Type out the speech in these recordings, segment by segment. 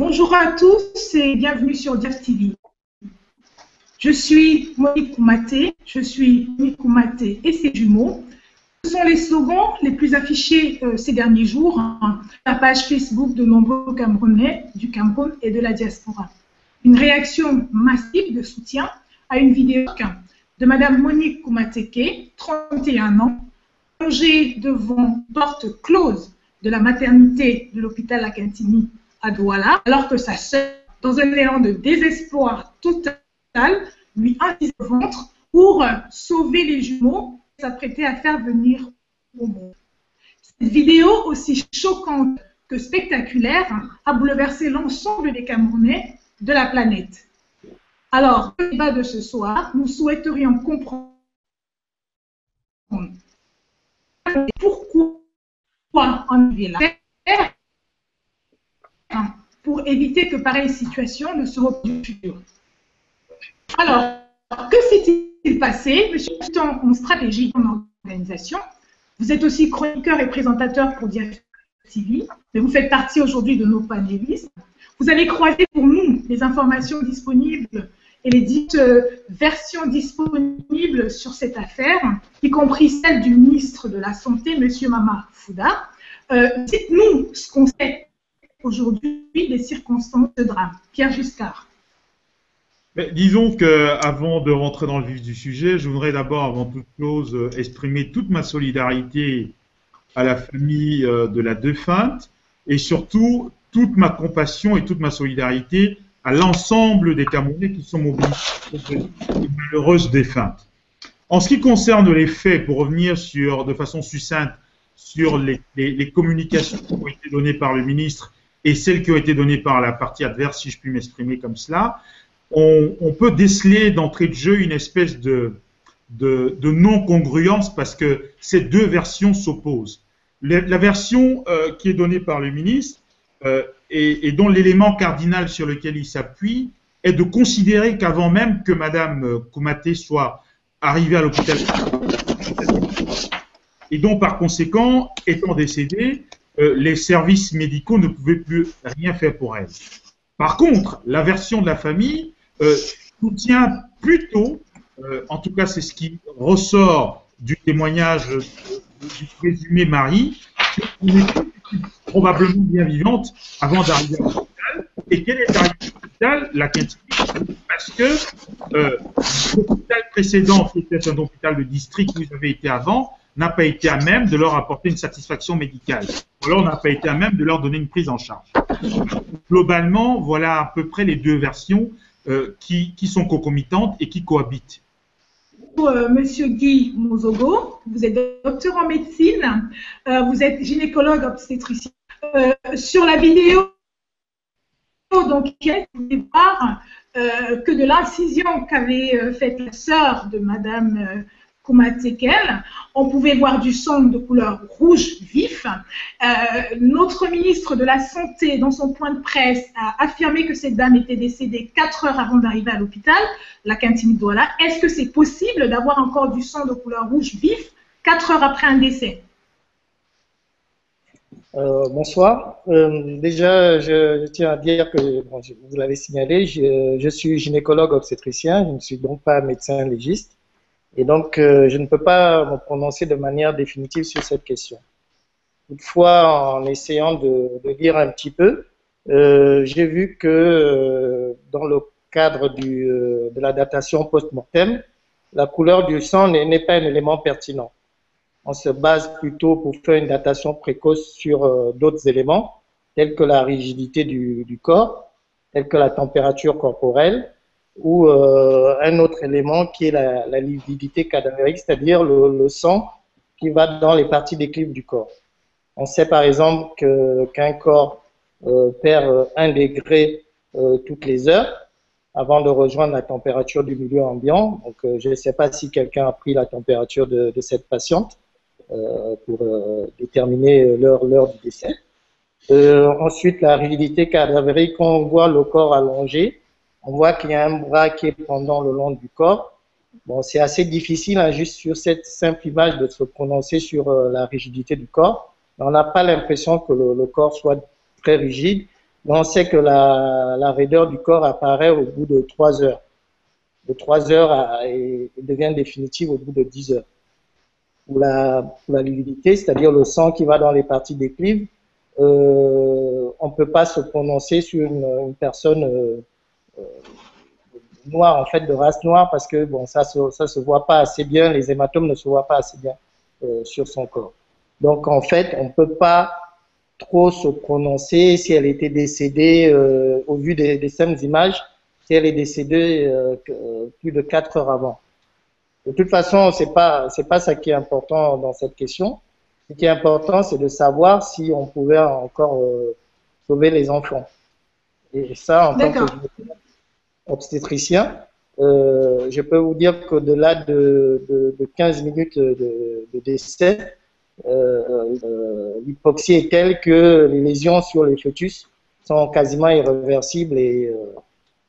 Bonjour à tous et bienvenue sur Diaf TV. Je suis Monique Koumaté, et ses jumeaux. Ce sont les slogans les plus affichés ces derniers jours sur la page Facebook de nombreux Camerounais du Cameroun et de la diaspora. Une réaction massive de soutien à une vidéo de Madame Monique Koumaté, 31 ans, allongée devant porte close de la maternité de l'hôpital Lakentini à Douala, alors que sa sœur, dans un élan de désespoir total, lui incise le ventre pour sauver les jumeaux et s'apprêter à faire venir au monde. Cette vidéo, aussi choquante que spectaculaire, a bouleversé l'ensemble des Camerounais de la planète. Alors, au débat de ce soir, nous souhaiterions comprendre pourquoi en est là pour éviter que pareille situation ne se reproduise. Alors, que s'est-il passé? Monsieur Coutan, en stratégie, en organisation, vous êtes aussi chroniqueur et présentateur pour Diaf TV, mais vous faites partie aujourd'hui de nos panélistes. Vous avez croisé pour nous les informations disponibles et les dites versions disponibles sur cette affaire, y compris celle du ministre de la Santé, M. Mama Fouda. Dites-nous ce qu'on sait aujourd'hui des circonstances de drame. Pierre Giscard. Mais disons qu'avant de rentrer dans le vif du sujet, je voudrais d'abord, avant toute chose, exprimer toute ma solidarité à la famille de la défunte et surtout toute ma compassion et toute ma solidarité à l'ensemble des Camerounais qui sont mobilisés pour les malheureuses défuntes. En ce qui concerne les faits, pour revenir de façon succincte sur les communications qui ont été données par le ministre et celles qui ont été données par la partie adverse, si je puis m'exprimer comme cela, on peut déceler d'entrée de jeu une espèce de non-congruence parce que ces deux versions s'opposent. La version qui est donnée par le ministre et dont l'élément cardinal sur lequel il s'appuie est de considérer qu'avant même que Mme Koumaté soit arrivée à l'hôpital et dont par conséquent, étant décédée, les services médicaux ne pouvaient plus rien faire pour elle. Par contre, la version de la famille soutient plutôt, en tout cas c'est ce qui ressort du témoignage du présumé mari, qu'elle était probablement bien vivante avant d'arriver à l'hôpital, et qu'elle est arrivée à l'hôpital, la Lakentini, parce que l'hôpital précédent, qui était un hôpital de district où ils avaient été avant, n'a pas été à même de leur apporter une satisfaction médicale. Ou alors n'a pas été à même de leur donner une prise en charge. Globalement, voilà à peu près les deux versions qui sont concomitantes et qui cohabitent. Monsieur Guy Mozogo, vous êtes docteur en médecine, vous êtes gynécologue obstétricien. Sur la vidéo, donc, vous pouvez voir que de l'incision qu'avait faite la sœur de Madame Koumaté, on pouvait voir du sang de couleur rouge vif. Notre ministre de la Santé, dans son point de presse, a affirmé que cette dame était décédée 4 heures avant d'arriver à l'hôpital, Lakentini Douala. Est-ce que c'est possible d'avoir encore du sang de couleur rouge vif 4 heures après un décès? Bonsoir. Déjà, je tiens à dire que, bon, vous l'avez signalé, je suis gynécologue obstétricien, je ne suis donc pas médecin légiste. Et donc, je ne peux pas me prononcer de manière définitive sur cette question. Toutefois, en essayant de lire un petit peu, j'ai vu que dans le cadre de la datation post-mortem, la couleur du sang n'est pas un élément pertinent. On se base plutôt pour faire une datation précoce sur d'autres éléments, tels que la rigidité du corps, tels que la température corporelle, ou un autre élément qui est la lividité cadavérique, c'est-à-dire le sang qui va dans les parties d'équilibre du corps. On sait par exemple qu'un corps perd 1 degré toutes les heures avant de rejoindre la température du milieu ambiant. Donc, je ne sais pas si quelqu'un a pris la température de cette patiente pour déterminer l'heure du décès. Ensuite, la rigidité cadavérique, quand on voit le corps allongé, on voit qu'il y a un bras qui est pendant le long du corps. Bon, c'est assez difficile, hein, juste sur cette simple image, de se prononcer sur la rigidité du corps. On n'a pas l'impression que le corps soit très rigide, mais on sait que la raideur du corps apparaît au bout de 3 heures. De 3 heures et devient définitive au bout de 10 heures. Pour la lividité, c'est-à-dire le sang qui va dans les parties déclives, on ne peut pas se prononcer sur une personne noire, en fait, de race noire, parce que bon, ça se voit pas assez bien, les hématomes ne se voient pas assez bien sur son corps. Donc, en fait, on ne peut pas trop se prononcer si elle était décédée, au vu des simples images, si elle est décédée plus de 4 heures avant. De toute façon, c'est pas ça qui est important dans cette question. Ce qui est important, c'est de savoir si on pouvait encore sauver les enfants. Et ça, en tant qu'obstétricien, je peux vous dire qu'au-delà de 15 minutes de décès, l'hypoxie est telle que les lésions sur les fœtus sont quasiment irréversibles et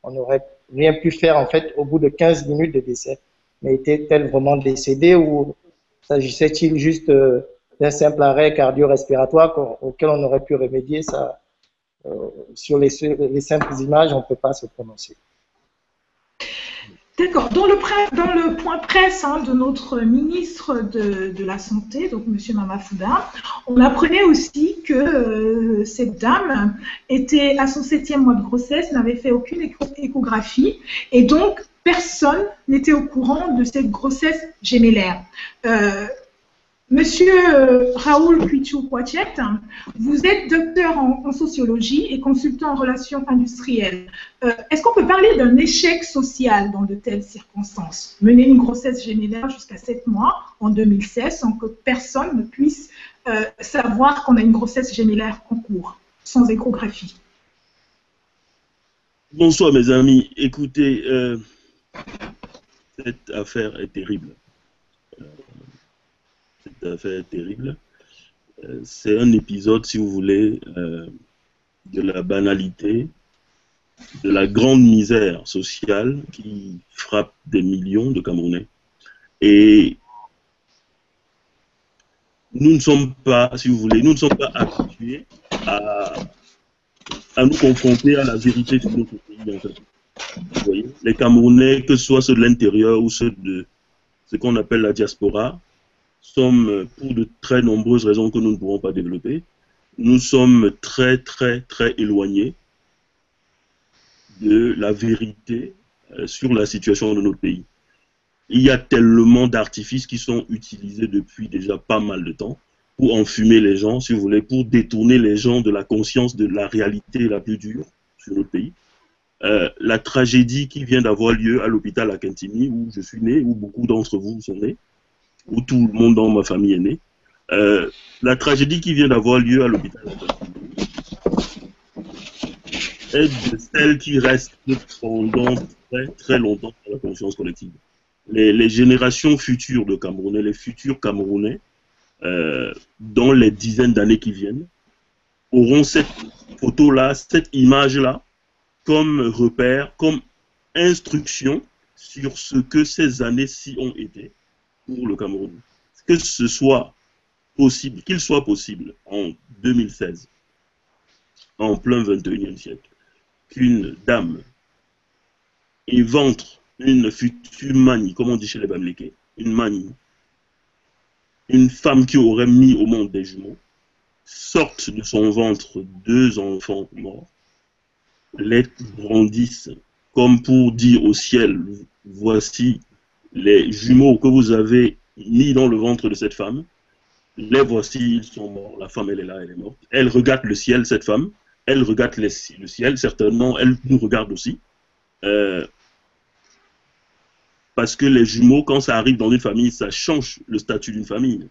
on n'aurait rien pu faire en fait au bout de 15 minutes de décès. Mais était-elle vraiment décédée ou s'agissait-il juste d'un simple arrêt cardio-respiratoire auquel on aurait pu remédier? Ça, sur les simples images, on ne peut pas se prononcer. D'accord. Dans le point presse de notre ministre de la Santé, donc M. Mamafouda, on apprenait aussi que cette dame était à son 7e mois de grossesse, n'avait fait aucune échographie, et donc personne n'était au courant de cette grossesse gémellaire. Monsieur Raoul Kuichou-Poitiet, vous êtes docteur en sociologie et consultant en relations industrielles. Est-ce qu'on peut parler d'un échec social dans de telles circonstances? Mener une grossesse gémellaire jusqu'à 7 mois en 2016 sans que personne ne puisse savoir qu'on a une grossesse gémellaire en cours, sans échographie. Bonsoir mes amis. Écoutez, cette affaire est terrible. Cette affaire est terrible. C'est un épisode, si vous voulez, de la banalité, de la grande misère sociale qui frappe des millions de Camerounais. Et nous ne sommes pas, si vous voulez, nous ne sommes pas habitués à nous confronter à la vérité sur notre pays. En fait. Vous voyez, les Camerounais, que ce soit ceux de l'intérieur ou ceux de ce qu'on appelle la diaspora, sommes, pour de très nombreuses raisons que nous ne pourrons pas développer, nous sommes très, très, très éloignés de la vérité sur la situation de notre pays. Il y a tellement d'artifices qui sont utilisés depuis déjà pas mal de temps pour enfumer les gens, si vous voulez, pour détourner les gens de la conscience de la réalité la plus dure sur notre pays. La tragédie qui vient d'avoir lieu à l'hôpital à Kintimi, où je suis né, où beaucoup d'entre vous sont nés, où tout le monde dans ma famille est né. La tragédie qui vient d'avoir lieu à l'hôpital est de celle qui reste pendant très très longtemps dans la conscience collective. Les générations futures de Camerounais, les futurs Camerounais, dans les dizaines d'années qui viennent, auront cette photo-là, cette image-là, comme repère, comme instruction sur ce que ces années-ci ont été pour le Cameroun. Que ce soit possible, qu'il soit possible en 2016, en plein 21e siècle, qu'une dame évente une future manie, comme on dit chez les Bamlékés, une manie, une femme qui aurait mis au monde des jumeaux, sorte de son ventre 2 enfants morts, les grandissent comme pour dire au ciel, voici les jumeaux que vous avez mis dans le ventre de cette femme, les voici, ils sont morts, la femme elle est là, elle est morte. Elle regarde le ciel, cette femme, elle regarde le ciel, certainement, elle nous regarde aussi. Parce que les jumeaux, quand ça arrive dans une famille, ça change le statut d'une famille.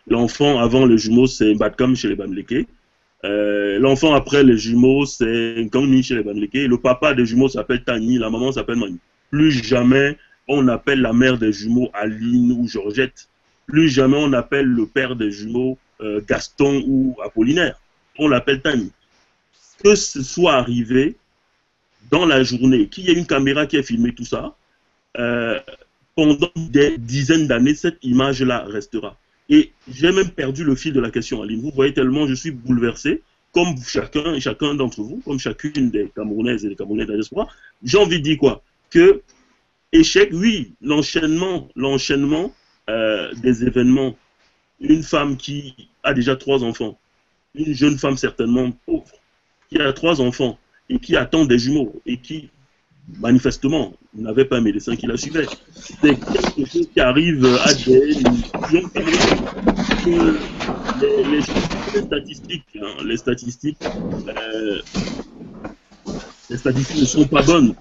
L'enfant avant les jumeaux, c'est Mbatkam chez les Bamlékés. L'enfant après les jumeaux, c'est Nkangni chez les Bamlékés. Le papa des jumeaux s'appelle Tani, la maman s'appelle Mani. Plus jamais on appelle la mère des jumeaux Aline ou Georgette. Plus jamais on appelle le père des jumeaux Gaston ou Apollinaire. On l'appelle Tani. Que ce soit arrivé dans la journée, qu'il y ait une caméra qui ait filmé tout ça, pendant des dizaines d'années, cette image-là restera. Et j'ai même perdu le fil de la question, Aline. Vous voyez tellement, je suis bouleversé. comme chacun et chacun d'entre vous, comme chacune des Camerounaises et des Camerounais de la diaspora, j'ai envie de dire quoi? Que échec, oui, l'enchaînement des événements, une femme qui a déjà 3 enfants, une jeune femme certainement pauvre, qui a 3 enfants et qui attend des jumeaux et qui, manifestement, n'avait pas un médecin qui la suivait. C'est quelque chose qui arrive à des millions de Camerounais. Les statistiques, hein, les statistiques ne sont pas bonnes.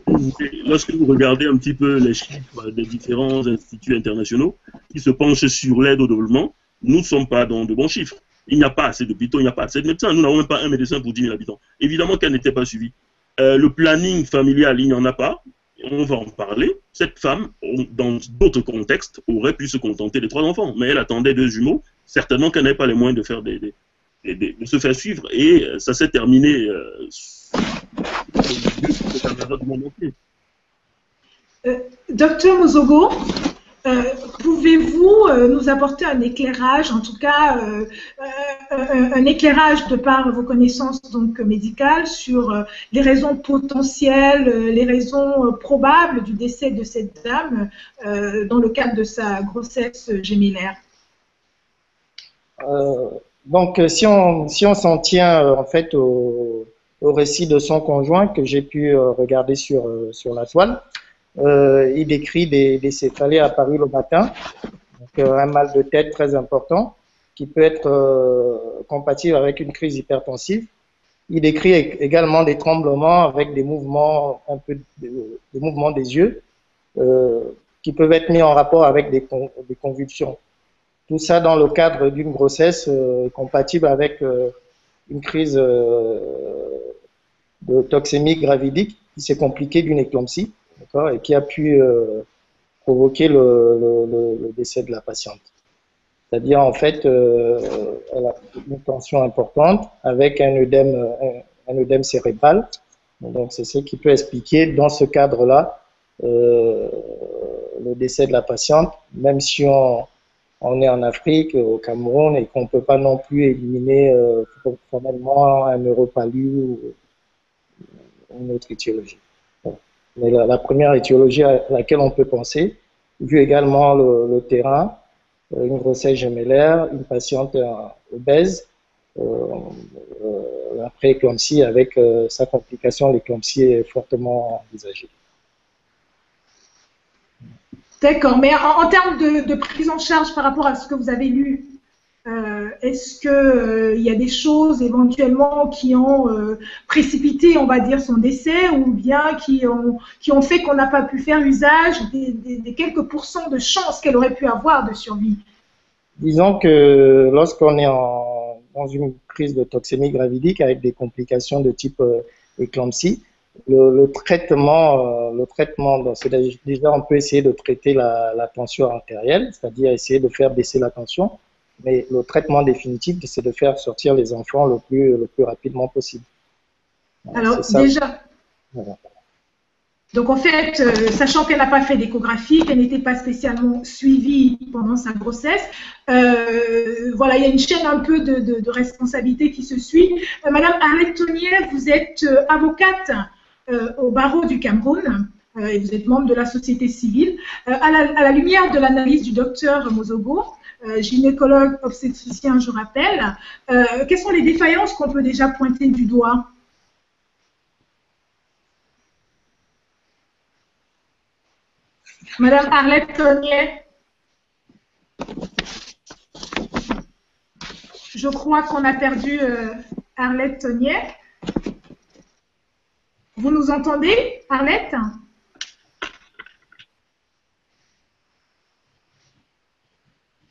Lorsque vous regardez un petit peu les chiffres des différents instituts internationaux qui se penchent sur l'aide au développement, nous ne sommes pas dans de bons chiffres. Il n'y a pas assez d'hôpitaux, il n'y a pas assez de médecins. Nous n'avons même pas un médecin pour 10 000 habitants. Évidemment qu'elle n'était pas suivie. Le planning familial, il n'y en a pas. On va en parler. Cette femme, dans d'autres contextes, aurait pu se contenter des 3 enfants. Mais elle attendait 2 jumeaux. Certainement qu'elle n'avait pas les moyens de faire de se faire suivre. Et ça s'est terminé Docteur Mozogo, pouvez-vous nous apporter un éclairage, en tout cas un éclairage de par vos connaissances donc, médicales sur les raisons potentielles, les raisons probables du décès de cette dame dans le cadre de sa grossesse gémellaire? Donc, si on s'en tient en fait au récit de son conjoint que j'ai pu regarder sur la toile, il décrit des céphalées apparues le matin, donc un mal de tête très important qui peut être compatible avec une crise hypertensive. Il décrit également des tremblements avec des mouvements des mouvements des yeux qui peuvent être mis en rapport avec des convulsions. Tout ça dans le cadre d'une grossesse compatible avec une crise de toxémie gravidique qui s'est compliquée d'une éclampsie, et qui a pu provoquer le décès de la patiente. C'est-à-dire, en fait, elle a une tension importante avec un œdème cérébral. Donc, c'est ce qui peut expliquer, dans ce cadre-là, le décès de la patiente, même si on est en Afrique, au Cameroun, et qu'on ne peut pas non plus éliminer formellement un neuropalu ou une autre étiologie. Bon. Mais la première étiologie à laquelle on peut penser, vu également le terrain, une grossesse gémellaire, une patiente obèse, la pré-éclampsie avec sa complication, l'éclampsie est fortement envisagée. D'accord, mais en termes de prise en charge par rapport à ce que vous avez lu, est-ce qu'il y a des choses éventuellement qui ont précipité, on va dire, son décès ou bien qui ont fait qu'on n'a pas pu faire usage des quelques pourcents de chances qu'elle aurait pu avoir de survie? Disons que lorsqu'on est dans une crise de toxémie gravidique avec des complications de type éclampsie, le traitement, c'est déjà on peut essayer de traiter la tension artérielle, c'est-à-dire essayer de faire baisser la tension, mais le traitement définitif, c'est de faire sortir les enfants le plus rapidement possible. Alors déjà, voilà. Donc en fait, sachant qu'elle n'a pas fait d'échographie, qu'elle n'était pas spécialement suivie pendant sa grossesse, voilà, il y a une chaîne un peu de responsabilité qui se suit. Madame Arlette Tonnier, vous êtes avocate au barreau du Cameroun et vous êtes membre de la société civile. À la lumière de l'analyse du docteur Mozogo, gynécologue obstétricien, je rappelle, quelles sont les défaillances qu'on peut déjà pointer du doigt? Madame Arlette Tonnier, je crois qu'on a perdu Arlette Tonnier. Vous nous entendez, Arlette?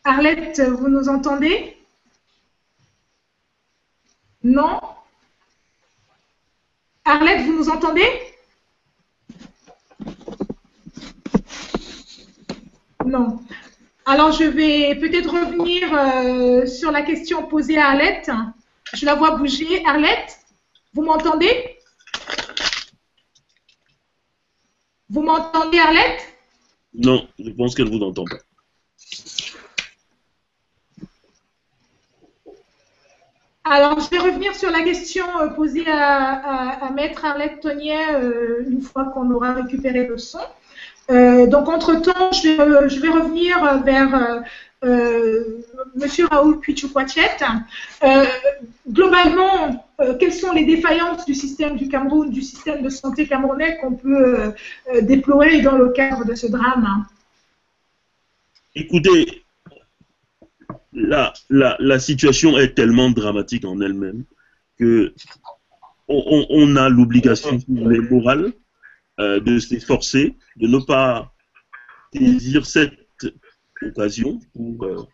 Arlette, vous nous entendez? Non? Arlette, vous nous entendez? Non. Alors, je vais peut-être revenir sur la question posée à Arlette. Je la vois bouger. Arlette, vous m'entendez? Vous m'entendez, Arlette? Non, je pense qu'elle ne vous entend pas. Alors, je vais revenir sur la question posée à Maître Arlette Tonnier une fois qu'on aura récupéré le son. Donc, entre-temps, je vais revenir vers Monsieur Raoul Puichoukwachet. Globalement, quelles sont les défaillances du système du Cameroun, du système de santé camerounais qu'on peut déplorer dans le cadre de ce drame? Écoutez, la situation est tellement dramatique en elle-même que on a l'obligation morale de s'efforcer de ne pas saisir cette occasion pour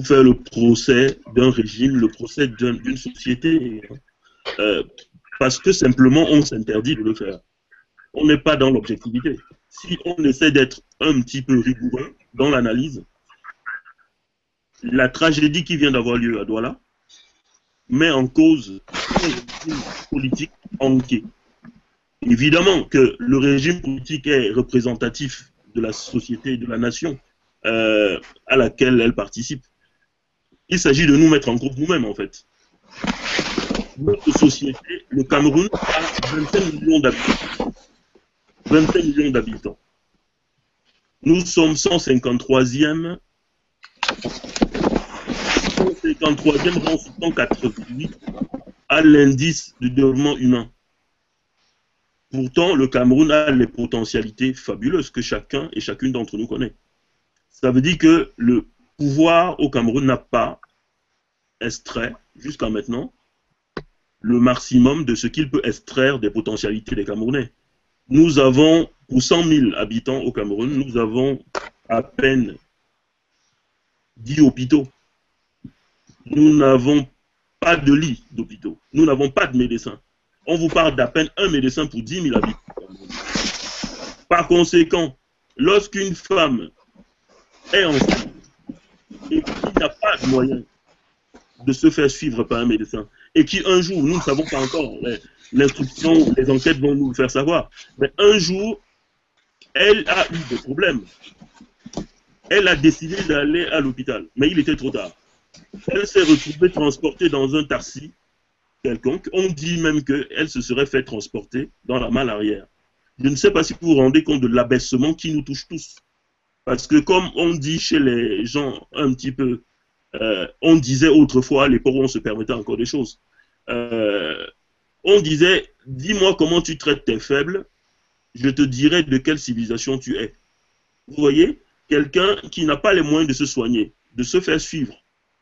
faire le procès d'un régime, le procès d'une société, parce que simplement on s'interdit de le faire. On n'est pas dans l'objectivité. Si on essaie d'être un petit peu rigoureux dans l'analyse, la tragédie qui vient d'avoir lieu à Douala met en cause un régime politique ancré. Évidemment que le régime politique est représentatif de la société, de la nation à laquelle elle participe. Il s'agit de nous mettre en cause nous-mêmes, en fait. Notre société, le Cameroun, a 25 millions d'habitants. 25 millions d'habitants. Nous sommes 153e rang 188 à l'indice du développement humain. Pourtant, le Cameroun a les potentialités fabuleuses que chacun et chacune d'entre nous connaît. Ça veut dire que le pouvoir au Cameroun n'a pas extrait, jusqu'à maintenant, le maximum de ce qu'il peut extraire des potentialités des Camerounais. Nous avons, pour 100 000 habitants au Cameroun, nous avons à peine 10 hôpitaux. Nous n'avons pas de lits d'hôpitaux. Nous n'avons pas de médecins. On vous parle d'à peine un médecin pour 10 000 habitants. Par conséquent, lorsqu'une femme est enceinte et qu'il n'a pas de moyen de se faire suivre par un médecin, et qui un jour, nous ne savons pas encore, l'instruction, les enquêtes vont nous le faire savoir, mais un jour, elle a eu des problèmes. Elle a décidé d'aller à l'hôpital, mais il était trop tard. Elle s'est retrouvée transportée dans un taxi quelconque. On dit même qu'elle se serait fait transporter dans la malle arrière. Je ne sais pas si vous vous rendez compte de l'abaissement qui nous touche tous. Parce que comme on dit chez les gens un petit peu, on disait autrefois, à l'époque où on se permettait encore des choses, on disait, dis-moi comment tu traites tes faibles, je te dirai de quelle civilisation tu es. Vous voyez, quelqu'un qui n'a pas les moyens de se soigner, de se faire suivre,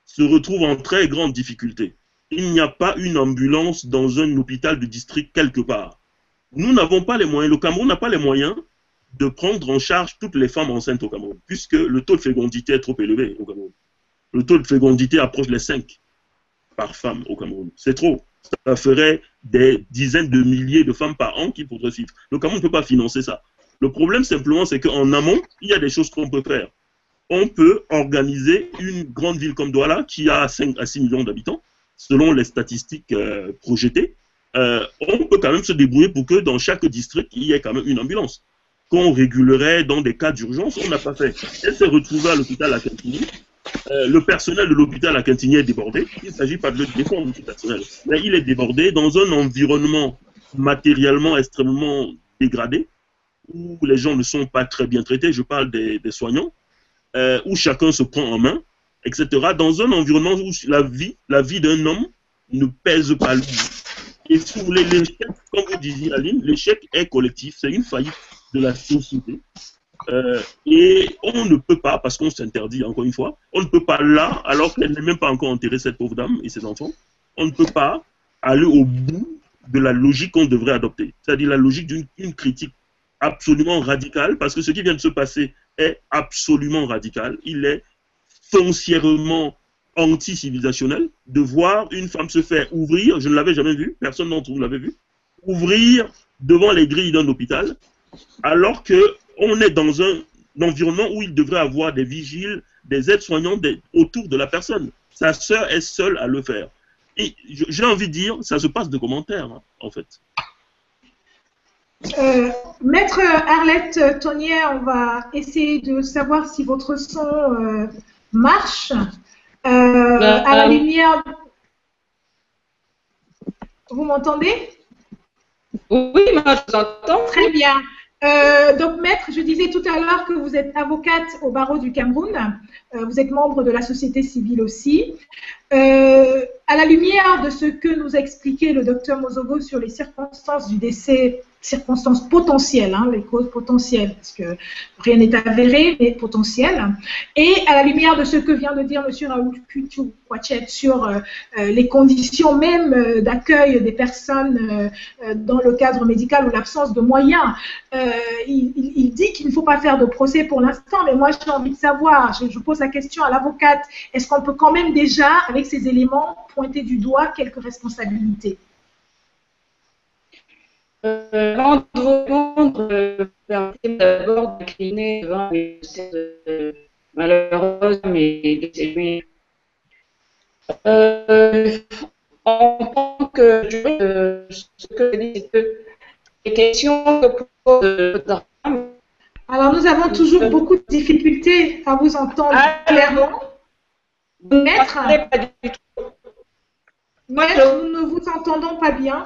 se retrouve en très grande difficulté. Il n'y a pas une ambulance dans un hôpital de district quelque part. Nous n'avons pas les moyens, le Cameroun n'a pas les moyens de prendre en charge toutes les femmes enceintes au Cameroun, puisque le taux de fécondité est trop élevé au Cameroun. Le taux de fécondité approche les 5 par femme au Cameroun. C'est trop. Ça ferait des dizaines de milliers de femmes par an qui pourraient suivre. Le Cameroun ne peut pas financer ça. Le problème simplement, c'est qu'en amont, il y a des choses qu'on peut faire. On peut organiser une grande ville comme Douala, qui a 5 à 6 millions d'habitants, selon les statistiques projetées. On peut quand même se débrouiller pour que dans chaque district, il y ait quand même une ambulance. Qu'on régulerait dans des cas d'urgence, on n'a pas fait. Elle s'est retrouvée à l'hôpital à Quintigny. Le personnel de l'hôpital à Quintigny est débordé. Il ne s'agit pas de le défendre, ce personnel. Mais il est débordé dans un environnement matériellement extrêmement dégradé, où les gens ne sont pas très bien traités. Je parle des soignants, où chacun se prend en main, etc. Dans un environnement où la vie d'un homme ne pèse pas lourd. Et si vous voulez, l'échec, comme vous disiez, Aline, l'échec est collectif, c'est une faillite de la société. Et on ne peut pas, parce qu'on s'interdit encore une fois, on ne peut pas là, alors qu'elle n'est même pas encore enterrée, cette pauvre dame et ses enfants, on ne peut pas aller au bout de la logique qu'on devrait adopter. C'est-à-dire la logique d'une critique absolument radicale, parce que ce qui vient de se passer est absolument radical. Il est foncièrement anti-civilisationnel de voir une femme se faire ouvrir, je ne l'avais jamais vu, personne d'entre vous l'avait vu, ouvrir devant les grilles d'un hôpital, alors qu'on est dans un environnement où il devrait avoir des vigiles, des aides-soignants autour de la personne. Sa sœur est seule à le faire. Et j'ai envie de dire, ça se passe de commentaires, hein, en fait. Maître Arlette Tonnier, on va essayer de savoir si votre son marche. À la lumière... Vous m'entendez? Oui, moi je vous entends. Très bien. Donc, maître, je disais tout à l'heure que vous êtes avocate au barreau du Cameroun. Vous êtes membre de la société civile aussi. À la lumière de ce que nous a expliqué le docteur Mozogo sur les circonstances du décès, circonstances potentielles, hein, les causes potentielles, parce que rien n'est avéré, mais potentielles, et à la lumière de ce que vient de dire M. Raoul Kutu-Kwachet sur les conditions même d'accueil des personnes dans le cadre médical ou l'absence de moyens, il dit qu'il ne faut pas faire de procès pour l'instant, mais moi j'ai envie de savoir, je pose la question à l'avocate, est-ce qu'on peut quand même déjà, avec ces éléments, pointer du doigt quelques responsabilités? Avant de répondre, permettez-moi d'abord d'incliner devant cette malheureuse mais décédée. En tant que juriste, ce que je dis, c'est que les questions que pose le drame. Alors, nous avons toujours beaucoup de difficultés à vous entendre clairement. Maître, nous ne vous entendons pas bien.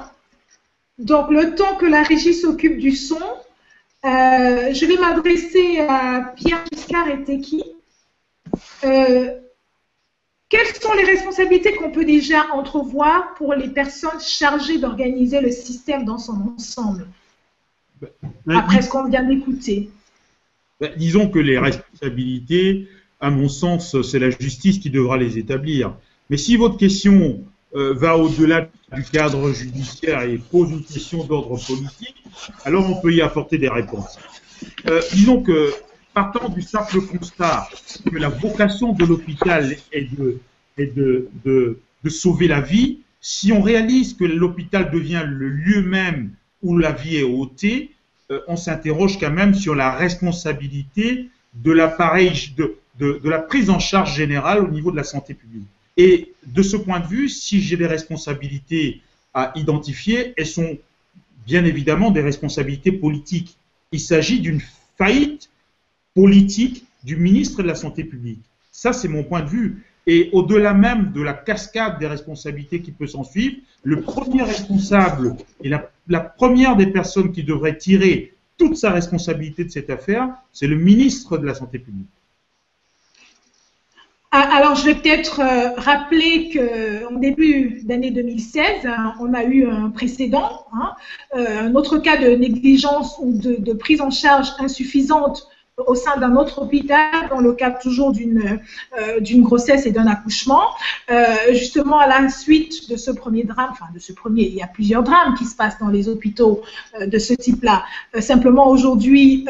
Donc, le temps que la régie s'occupe du son, je vais m'adresser à Pierre Giscard et Teki. Quelles sont les responsabilités qu'on peut déjà entrevoir pour les personnes chargées d'organiser le système dans son ensemble, après ce qu'on vient d'écouter? Disons que les responsabilités, à mon sens, c'est la justice qui devra les établir. Mais si votre question va au-delà du cadre judiciaire et pose une question d'ordre politique, alors on peut y apporter des réponses. Disons que, partant du simple constat que la vocation de l'hôpital est de sauver la vie, si on réalise que l'hôpital devient le lieu même où la vie est ôtée, on s'interroge quand même sur la responsabilité de l'appareil, de la prise en charge générale au niveau de la santé publique. Et de ce point de vue, si j'ai des responsabilités à identifier, elles sont bien évidemment des responsabilités politiques. Il s'agit d'une faillite politique du ministre de la Santé publique. Ça, c'est mon point de vue. Et au-delà même de la cascade des responsabilités qui peut s'en suivre, le premier responsable et la première des personnes qui devrait tirer toute sa responsabilité de cette affaire, c'est le ministre de la Santé publique. Alors, je vais peut-être rappeler qu'en début d'année 2016, on a eu un précédent, un autre cas de négligence ou de prise en charge insuffisante au sein d'un autre hôpital, dans le cadre toujours d'une grossesse et d'un accouchement. Justement, à la suite de ce premier drame, enfin de ce premier, il y a plusieurs drames qui se passent dans les hôpitaux de ce type-là. Simplement, aujourd'hui,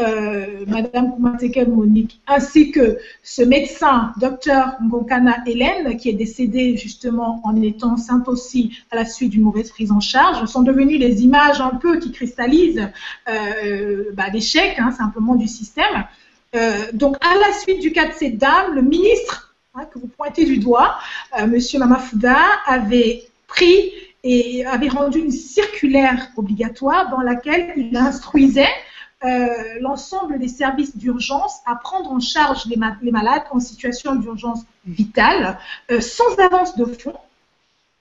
Madame Koumatekel Monique, ainsi que ce médecin, docteur Ngonkana Hélène, qui est décédé justement en étant enceinte aussi à la suite d'une mauvaise prise en charge, sont devenues les images un peu qui cristallisent l'échec simplement du système. Donc, à la suite du cas de ces dames, le ministre que vous pointez du doigt, M. Mamafouda, avait pris et avait rendu une circulaire obligatoire dans laquelle il instruisait l'ensemble des services d'urgence à prendre en charge les malades en situation d'urgence vitale sans avance de fonds.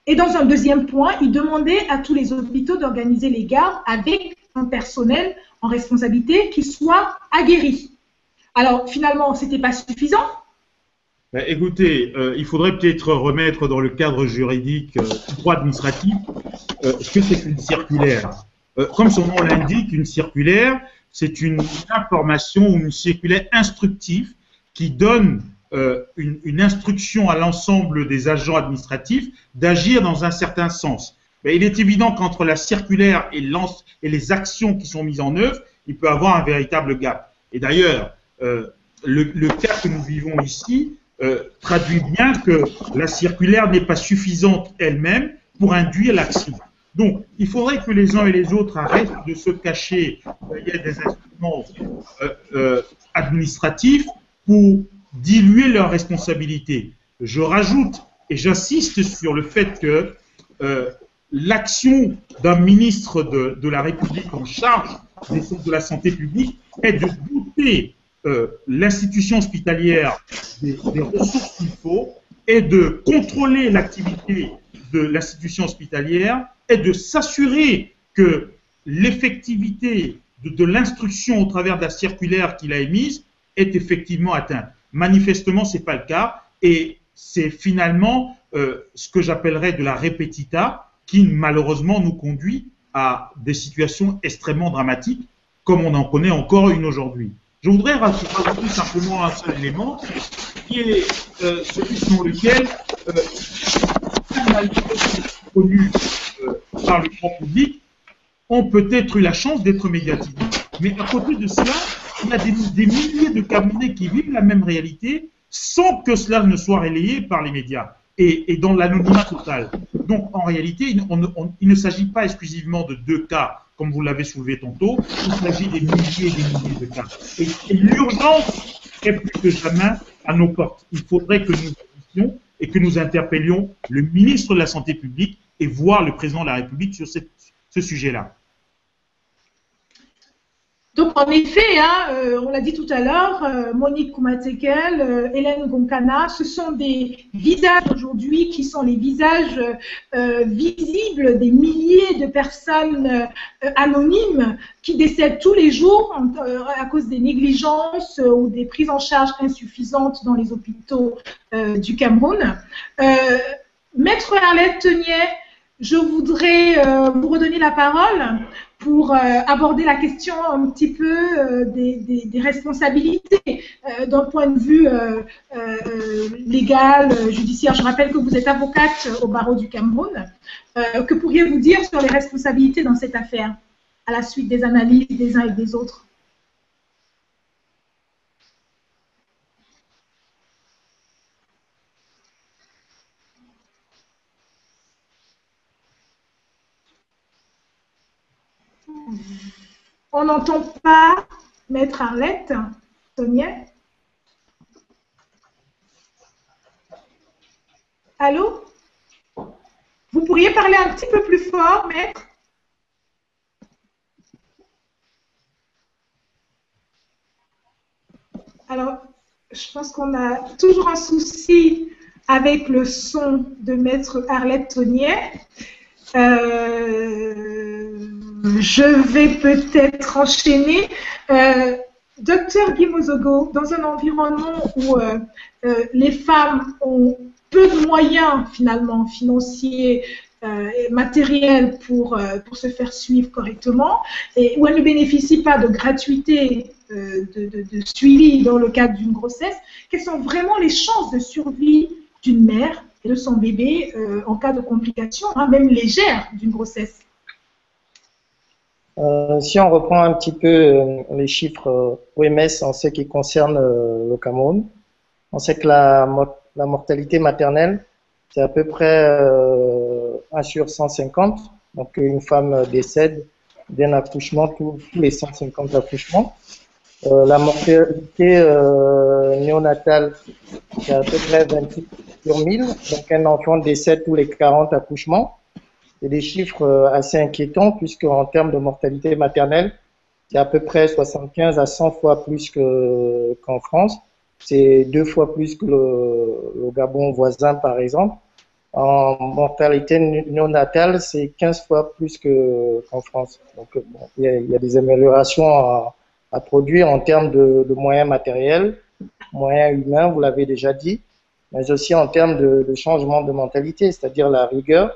Et dans un deuxième point, il demandait à tous les hôpitaux d'organiser les gardes avec un personnel en responsabilité qui soit aguerri. Alors, finalement, ce n'était pas suffisant. Écoutez, il faudrait peut-être remettre dans le cadre juridique, droit administratif, ce que c'est qu'une circulaire. Comme son nom l'indique, une circulaire, c'est une information ou une circulaire instructive qui donne une instruction à l'ensemble des agents administratifs d'agir dans un certain sens. Mais il est évident qu'entre la circulaire et les actions qui sont mises en œuvre, il peut y avoir un véritable gap. Et d'ailleurs, le cas que nous vivons ici traduit bien que la circulaire n'est pas suffisante elle-même pour induire l'action. Donc, il faudrait que les uns et les autres arrêtent de se cacher derrière des instruments administratifs pour diluer leurs responsabilités. Je rajoute et j'insiste sur le fait que l'action d'un ministre de la République en charge de la santé publique est de doter l'institution hospitalière des ressources qu'il faut et de contrôler l'activité de l'institution hospitalière est de s'assurer que l'effectivité de l'instruction au travers de la circulaire qu'il a émise est effectivement atteinte. Manifestement, ce n'est pas le cas, et c'est finalement ce que j'appellerais de la répétita qui malheureusement nous conduit à des situations extrêmement dramatiques, comme on en connaît encore une aujourd'hui. Je voudrais rajouter simplement un seul élément, qui est celui selon lequel connus par le grand public ont peut-être eu la chance d'être médiatisés. Mais à côté de cela, il y a des milliers de Camerounais qui vivent la même réalité sans que cela ne soit relayé par les médias et dans l'anonymat total. Donc en réalité, il ne s'agit pas exclusivement de 2 cas, comme vous l'avez soulevé tantôt, il s'agit des milliers et des milliers de cas. Et l'urgence est plus que jamais à nos portes. Il faudrait que nous agissions et que nous interpellions le ministre de la Santé publique et voir le président de la République sur ce sujet-là. Donc, en effet, on l'a dit tout à l'heure, Monique Koumatekel, Hélène Gonkana, ce sont des visages aujourd'hui qui sont les visages visibles des milliers de personnes anonymes qui décèdent tous les jours à cause des négligences ou des prises en charge insuffisantes dans les hôpitaux du Cameroun. Maître Arlette Teniet, je voudrais vous redonner la parole pour aborder la question un petit peu des responsabilités d'un point de vue légal, judiciaire. Je rappelle que vous êtes avocate au barreau du Cameroun. Que pourriez-vous dire sur les responsabilités dans cette affaire, à la suite des analyses des uns et des autres? On n'entend pas Maître Arlette Teniet. Allô? Vous pourriez parler un petit peu plus fort, Maître? Alors, je pense qu'on a toujours un souci avec le son de Maître Arlette Teniet. Je vais peut-être enchaîner. Docteur Guy Mozogo, dans un environnement où les femmes ont peu de moyens finalement financiers et matériels pour se faire suivre correctement et où elles ne bénéficient pas de gratuité de suivi dans le cadre d'une grossesse, quelles sont vraiment les chances de survie d'une mère et de son bébé en cas de complications, même légères, d'une grossesse? Si on reprend un petit peu les chiffres OMS en ce qui concerne le Cameroun, on sait que la mortalité maternelle, c'est à peu près 1 sur 150. Donc une femme décède d'un accouchement tous les 150 accouchements. La mortalité néonatale, c'est à peu près 28 sur 1000. Donc un enfant décède tous les 40 accouchements. C'est des chiffres assez inquiétants puisque en termes de mortalité maternelle, c'est à peu près 75 à 100 fois plus qu'en France. C'est 2 fois plus que le Gabon voisin, par exemple. En mortalité néonatale, c'est 15 fois plus qu'en France. Donc, bon, il y a des améliorations à produire en termes de moyens matériels, moyens humains, vous l'avez déjà dit, mais aussi en termes de changement de mentalité, c'est-à-dire la rigueur,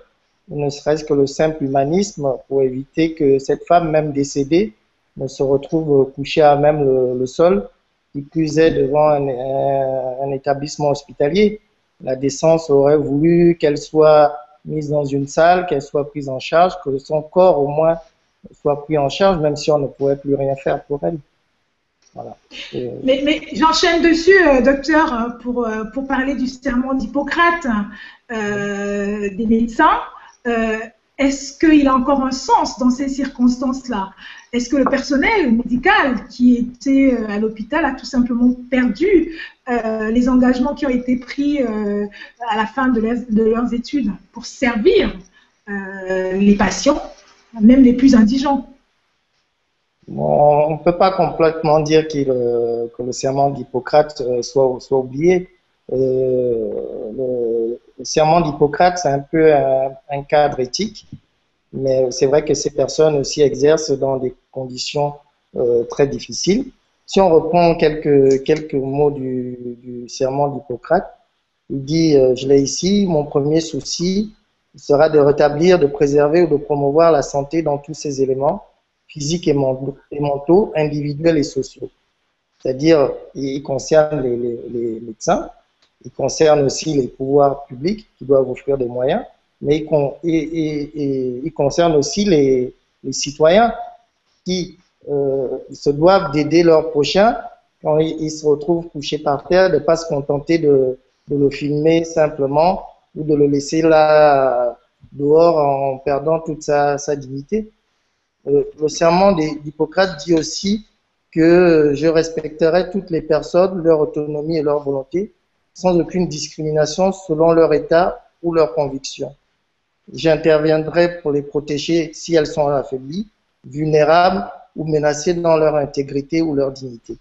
ne serait-ce que le simple humanisme pour éviter que cette femme, même décédée, ne se retrouve couchée à même le sol, qui plus est devant un établissement hospitalier. La décence aurait voulu qu'elle soit mise dans une salle, qu'elle soit prise en charge, que son corps au moins soit pris en charge, même si on ne pourrait plus rien faire pour elle. Voilà. Mais j'enchaîne dessus, docteur, pour parler du serment d'Hippocrate des médecins. Est-ce qu'il a encore un sens dans ces circonstances-là? Est-ce que le personnel médical qui était à l'hôpital a tout simplement perdu les engagements qui ont été pris à la fin de leurs études pour servir les patients, même les plus indigents? Bon, on ne peut pas complètement dire que le serment d'Hippocrate soit oublié. Le serment d'Hippocrate, c'est un peu un cadre éthique Mais c'est vrai que ces personnes aussi exercent dans des conditions très difficiles. Si on reprend quelques mots du serment d'Hippocrate, il dit, je l'ai ici, mon premier souci sera de rétablir, de préserver ou de promouvoir la santé dans tous ses éléments, physiques et mentaux, individuels et sociaux. C'est-à-dire, il concerne les médecins, il concerne aussi les pouvoirs publics qui doivent offrir des moyens, mais il concerne aussi les citoyens qui se doivent d'aider leurs prochains quand ils se retrouvent couchés par terre, de ne pas se contenter de le filmer simplement ou de le laisser là dehors en perdant toute sa dignité. Le serment d'Hippocrate dit aussi que je respecterai toutes les personnes, leur autonomie et leur volonté, sans aucune discrimination selon leur état ou leur conviction. J'interviendrai pour les protéger si elles sont affaiblies, vulnérables ou menacées dans leur intégrité ou leur dignité.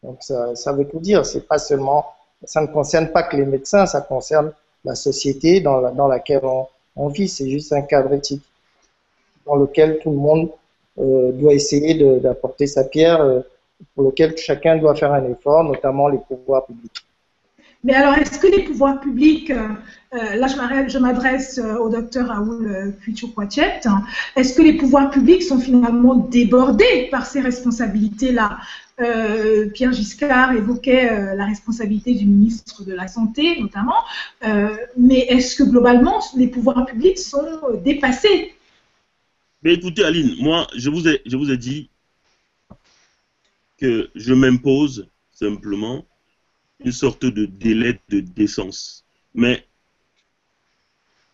Donc ça veut tout dire, c'est pas seulement, ça ne concerne pas que les médecins, ça concerne la société dans laquelle on vit, c'est juste un cadre éthique dans lequel tout le monde doit essayer d'apporter sa pierre, pour lequel chacun doit faire un effort, notamment les pouvoirs publics. Mais alors, est-ce que les pouvoirs publics, là je m'adresse au docteur Raoul Puicho-Poitiet, est-ce que les pouvoirs publics sont finalement débordés par ces responsabilités-là? Pierre Giscard évoquait la responsabilité du ministre de la Santé, notamment, mais est-ce que globalement les pouvoirs publics sont dépassés? Mais écoutez, Aline, moi, je vous ai dit que je m'impose simplement une sorte de délai de décence. Mais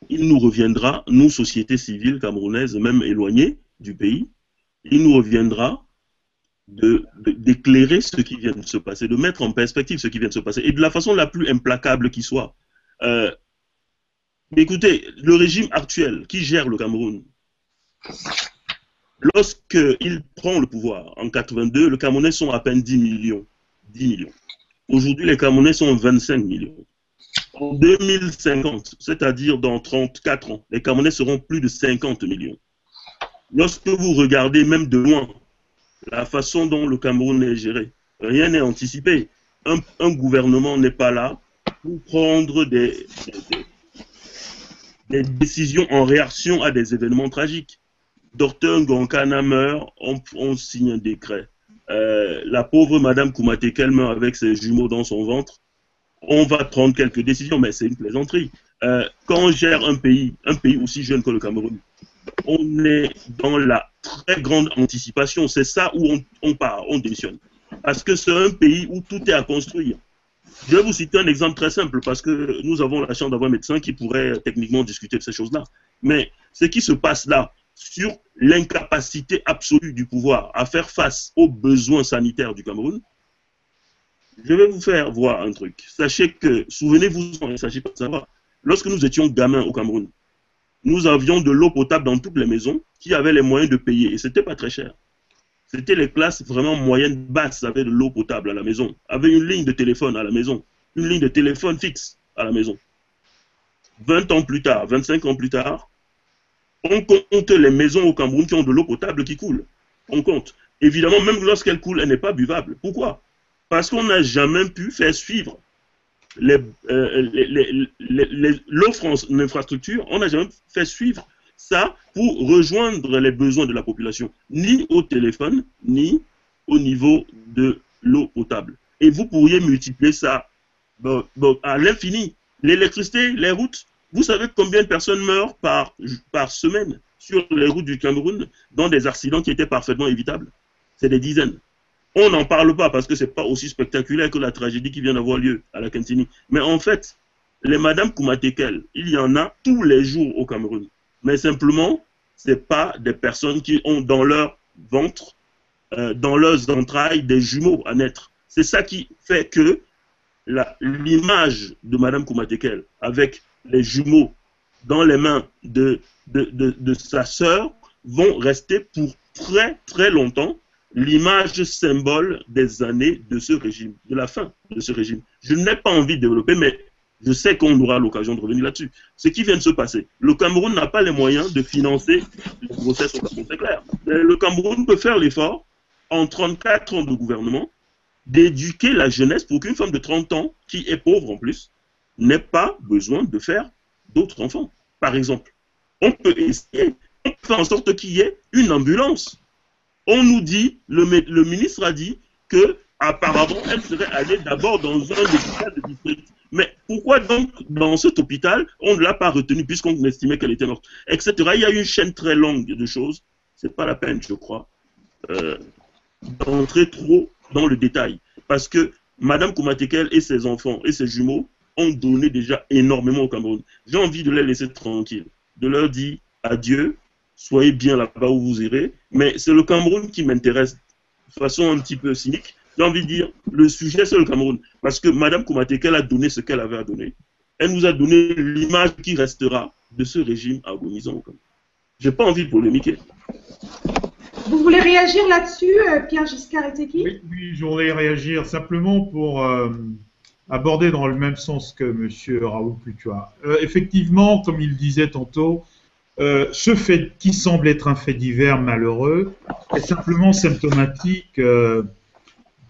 il nous reviendra, nous, société civile camerounaise, même éloignée du pays, il nous reviendra d'éclairer ce qui vient de se passer, de mettre en perspective ce qui vient de se passer, et de la façon la plus implacable qui soit. Écoutez, le régime actuel qui gère le Cameroun, lorsqu'il prend le pouvoir en 82, les Camerounais sont à peine 10 millions. 10 millions. Aujourd'hui, les Camerounais sont 25 millions. En 2050, c'est-à-dire dans 34 ans, les Camerounais seront plus de 50 millions. Lorsque vous regardez même de loin la façon dont le Cameroun est géré, rien n'est anticipé. Un gouvernement n'est pas là pour prendre des décisions en réaction à des événements tragiques. Docteur Ngonkana meurt, on signe un décret. La pauvre Madame Koumatekel meurt avec ses jumeaux dans son ventre. On va prendre quelques décisions, mais c'est une plaisanterie. Quand on gère un pays aussi jeune que le Cameroun, on est dans la très grande anticipation. C'est ça où on part, on démissionne. Parce que c'est un pays où tout est à construire. Je vais vous citer un exemple très simple, parce que nous avons la chance d'avoir un médecin qui pourrait techniquement discuter de ces choses-là. Mais ce qui se passe là, sur l'incapacité absolue du pouvoir à faire face aux besoins sanitaires du Cameroun, je vais vous faire voir un truc. Sachez que, souvenez-vous, il ne s'agit pas de savoir, lorsque nous étions gamins au Cameroun, nous avions de l'eau potable dans toutes les maisons qui avaient les moyens de payer, et ce n'était pas très cher. C'était les classes vraiment moyennes, basses, avaient de l'eau potable à la maison, avaient une ligne de téléphone à la maison, une ligne de téléphone fixe à la maison. 20 ans plus tard, 25 ans plus tard, on compte les maisons au Cameroun qui ont de l'eau potable qui coule. On compte. Évidemment, même lorsqu'elle coule, elle n'est pas buvable. Pourquoi? Parce qu'on n'a jamais pu faire suivre l'offre en infrastructure, on n'a jamais fait suivre ça pour rejoindre les besoins de la population, ni au téléphone, ni au niveau de l'eau potable. Et vous pourriez multiplier ça à l'infini. L'électricité, les routes, vous savez combien de personnes meurent par semaine sur les routes du Cameroun dans des accidents qui étaient parfaitement évitables? C'est des dizaines. On n'en parle pas parce que ce n'est pas aussi spectaculaire que la tragédie qui vient d'avoir lieu à la Kentini. Mais en fait, les Madame Koumatekel, il y en a tous les jours au Cameroun. Mais simplement, ce n'est pas des personnes qui ont dans leur ventre, dans leurs entrailles, des jumeaux à naître. C'est ça qui fait que l'image de Madame Koumatekel avec les jumeaux dans les mains de sa sœur vont rester pour très très longtemps l'image symbole des années de ce régime, de la fin de ce régime. Je n'ai pas envie de développer, mais Je sais qu'on aura l'occasion de revenir là-dessus. Ce qui vient de se passer, le Cameroun n'a pas les moyens de financer les grossesses au Cameroun, c'est clair. Le Cameroun peut faire l'effort, en 34 ans de gouvernement, d'éduquer la jeunesse pour qu'une femme de 30 ans, qui est pauvre en plus, n'ait pas besoin de faire d'autres enfants. Par exemple, on peut essayer, on peut faire en sorte qu'il y ait une ambulance. On nous dit, le ministre a dit que apparemment elle serait allée d'abord dans un hôpital de district. Mais pourquoi donc dans cet hôpital, on ne l'a pas retenue puisqu'on estimait qu'elle était morte, etc. Il y a une chaîne très longue de choses. C'est pas la peine, je crois, d'entrer trop dans le détail. Parce que Madame Koumatekel et ses enfants et ses jumeaux ont donné déjà énormément au Cameroun. J'ai envie de les laisser tranquilles, de leur dire adieu, soyez bien là-bas où vous irez, mais c'est le Cameroun qui m'intéresse de façon un petit peu cynique. J'ai envie de dire, le sujet c'est le Cameroun, parce que Madame Koumatekel a donné ce qu'elle avait à donner. Elle nous a donné l'image qui restera de ce régime agonisant. Je n'ai pas envie de polémiquer. Vous voulez réagir là-dessus, Pierre Giscard Etekki? Oui, je voudrais réagir simplement pour aborder dans le même sens que M. Raoul Putua. Effectivement, comme il disait tantôt, ce fait qui semble être un fait divers malheureux est simplement symptomatique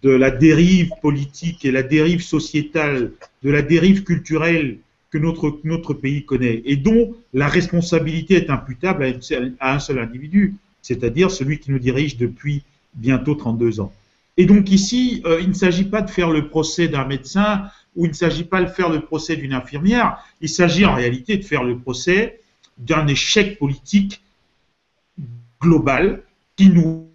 de la dérive politique et la dérive sociétale, de la dérive culturelle que notre pays connaît et dont la responsabilité est imputable à un seul individu, c'est-à-dire celui qui nous dirige depuis bientôt 32 ans. Et donc ici, il ne s'agit pas de faire le procès d'un médecin ou il ne s'agit pas de faire le procès d'une infirmière, il s'agit en réalité de faire le procès d'un échec politique global qui nous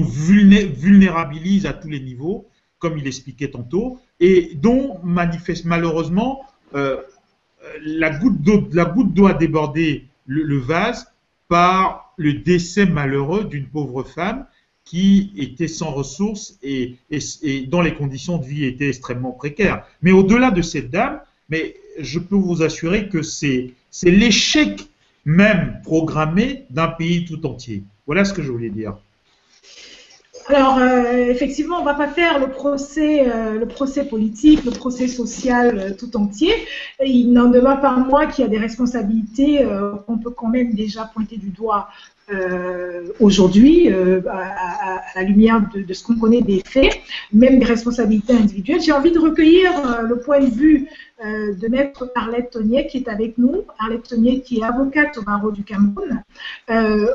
vulnérabilise à tous les niveaux, comme il expliquait tantôt, et dont malheureusement la goutte d'eau a débordé le vase par le décès malheureux d'une pauvre femme qui était sans ressources et dont les conditions de vie étaient extrêmement précaires. Mais au-delà de cette dame, mais je peux vous assurer que c'est l'échec même programmé d'un pays tout entier. Voilà ce que je voulais dire. Alors, effectivement, on ne va pas faire le procès politique, le procès social tout entier. Il n'en demeure pas moins qu'il y a des responsabilités qu'on peut quand même déjà pointer du doigt aujourd'hui, à la lumière de ce qu'on connaît des faits, même des responsabilités individuelles. J'ai envie de recueillir le point de vue de maître Arlette Tonnier qui est avec nous, Arlette Tonnier qui est avocate au barreau du Cameroun.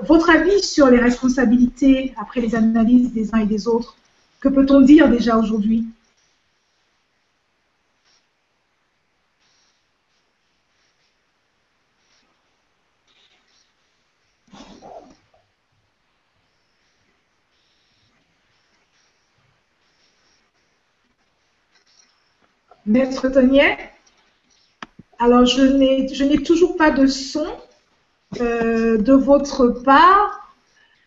Votre avis sur les responsabilités après les analyses des uns et des autres, que peut-on dire déjà aujourd'hui ? Maître Tonnier, alors je n'ai toujours pas de son de votre part.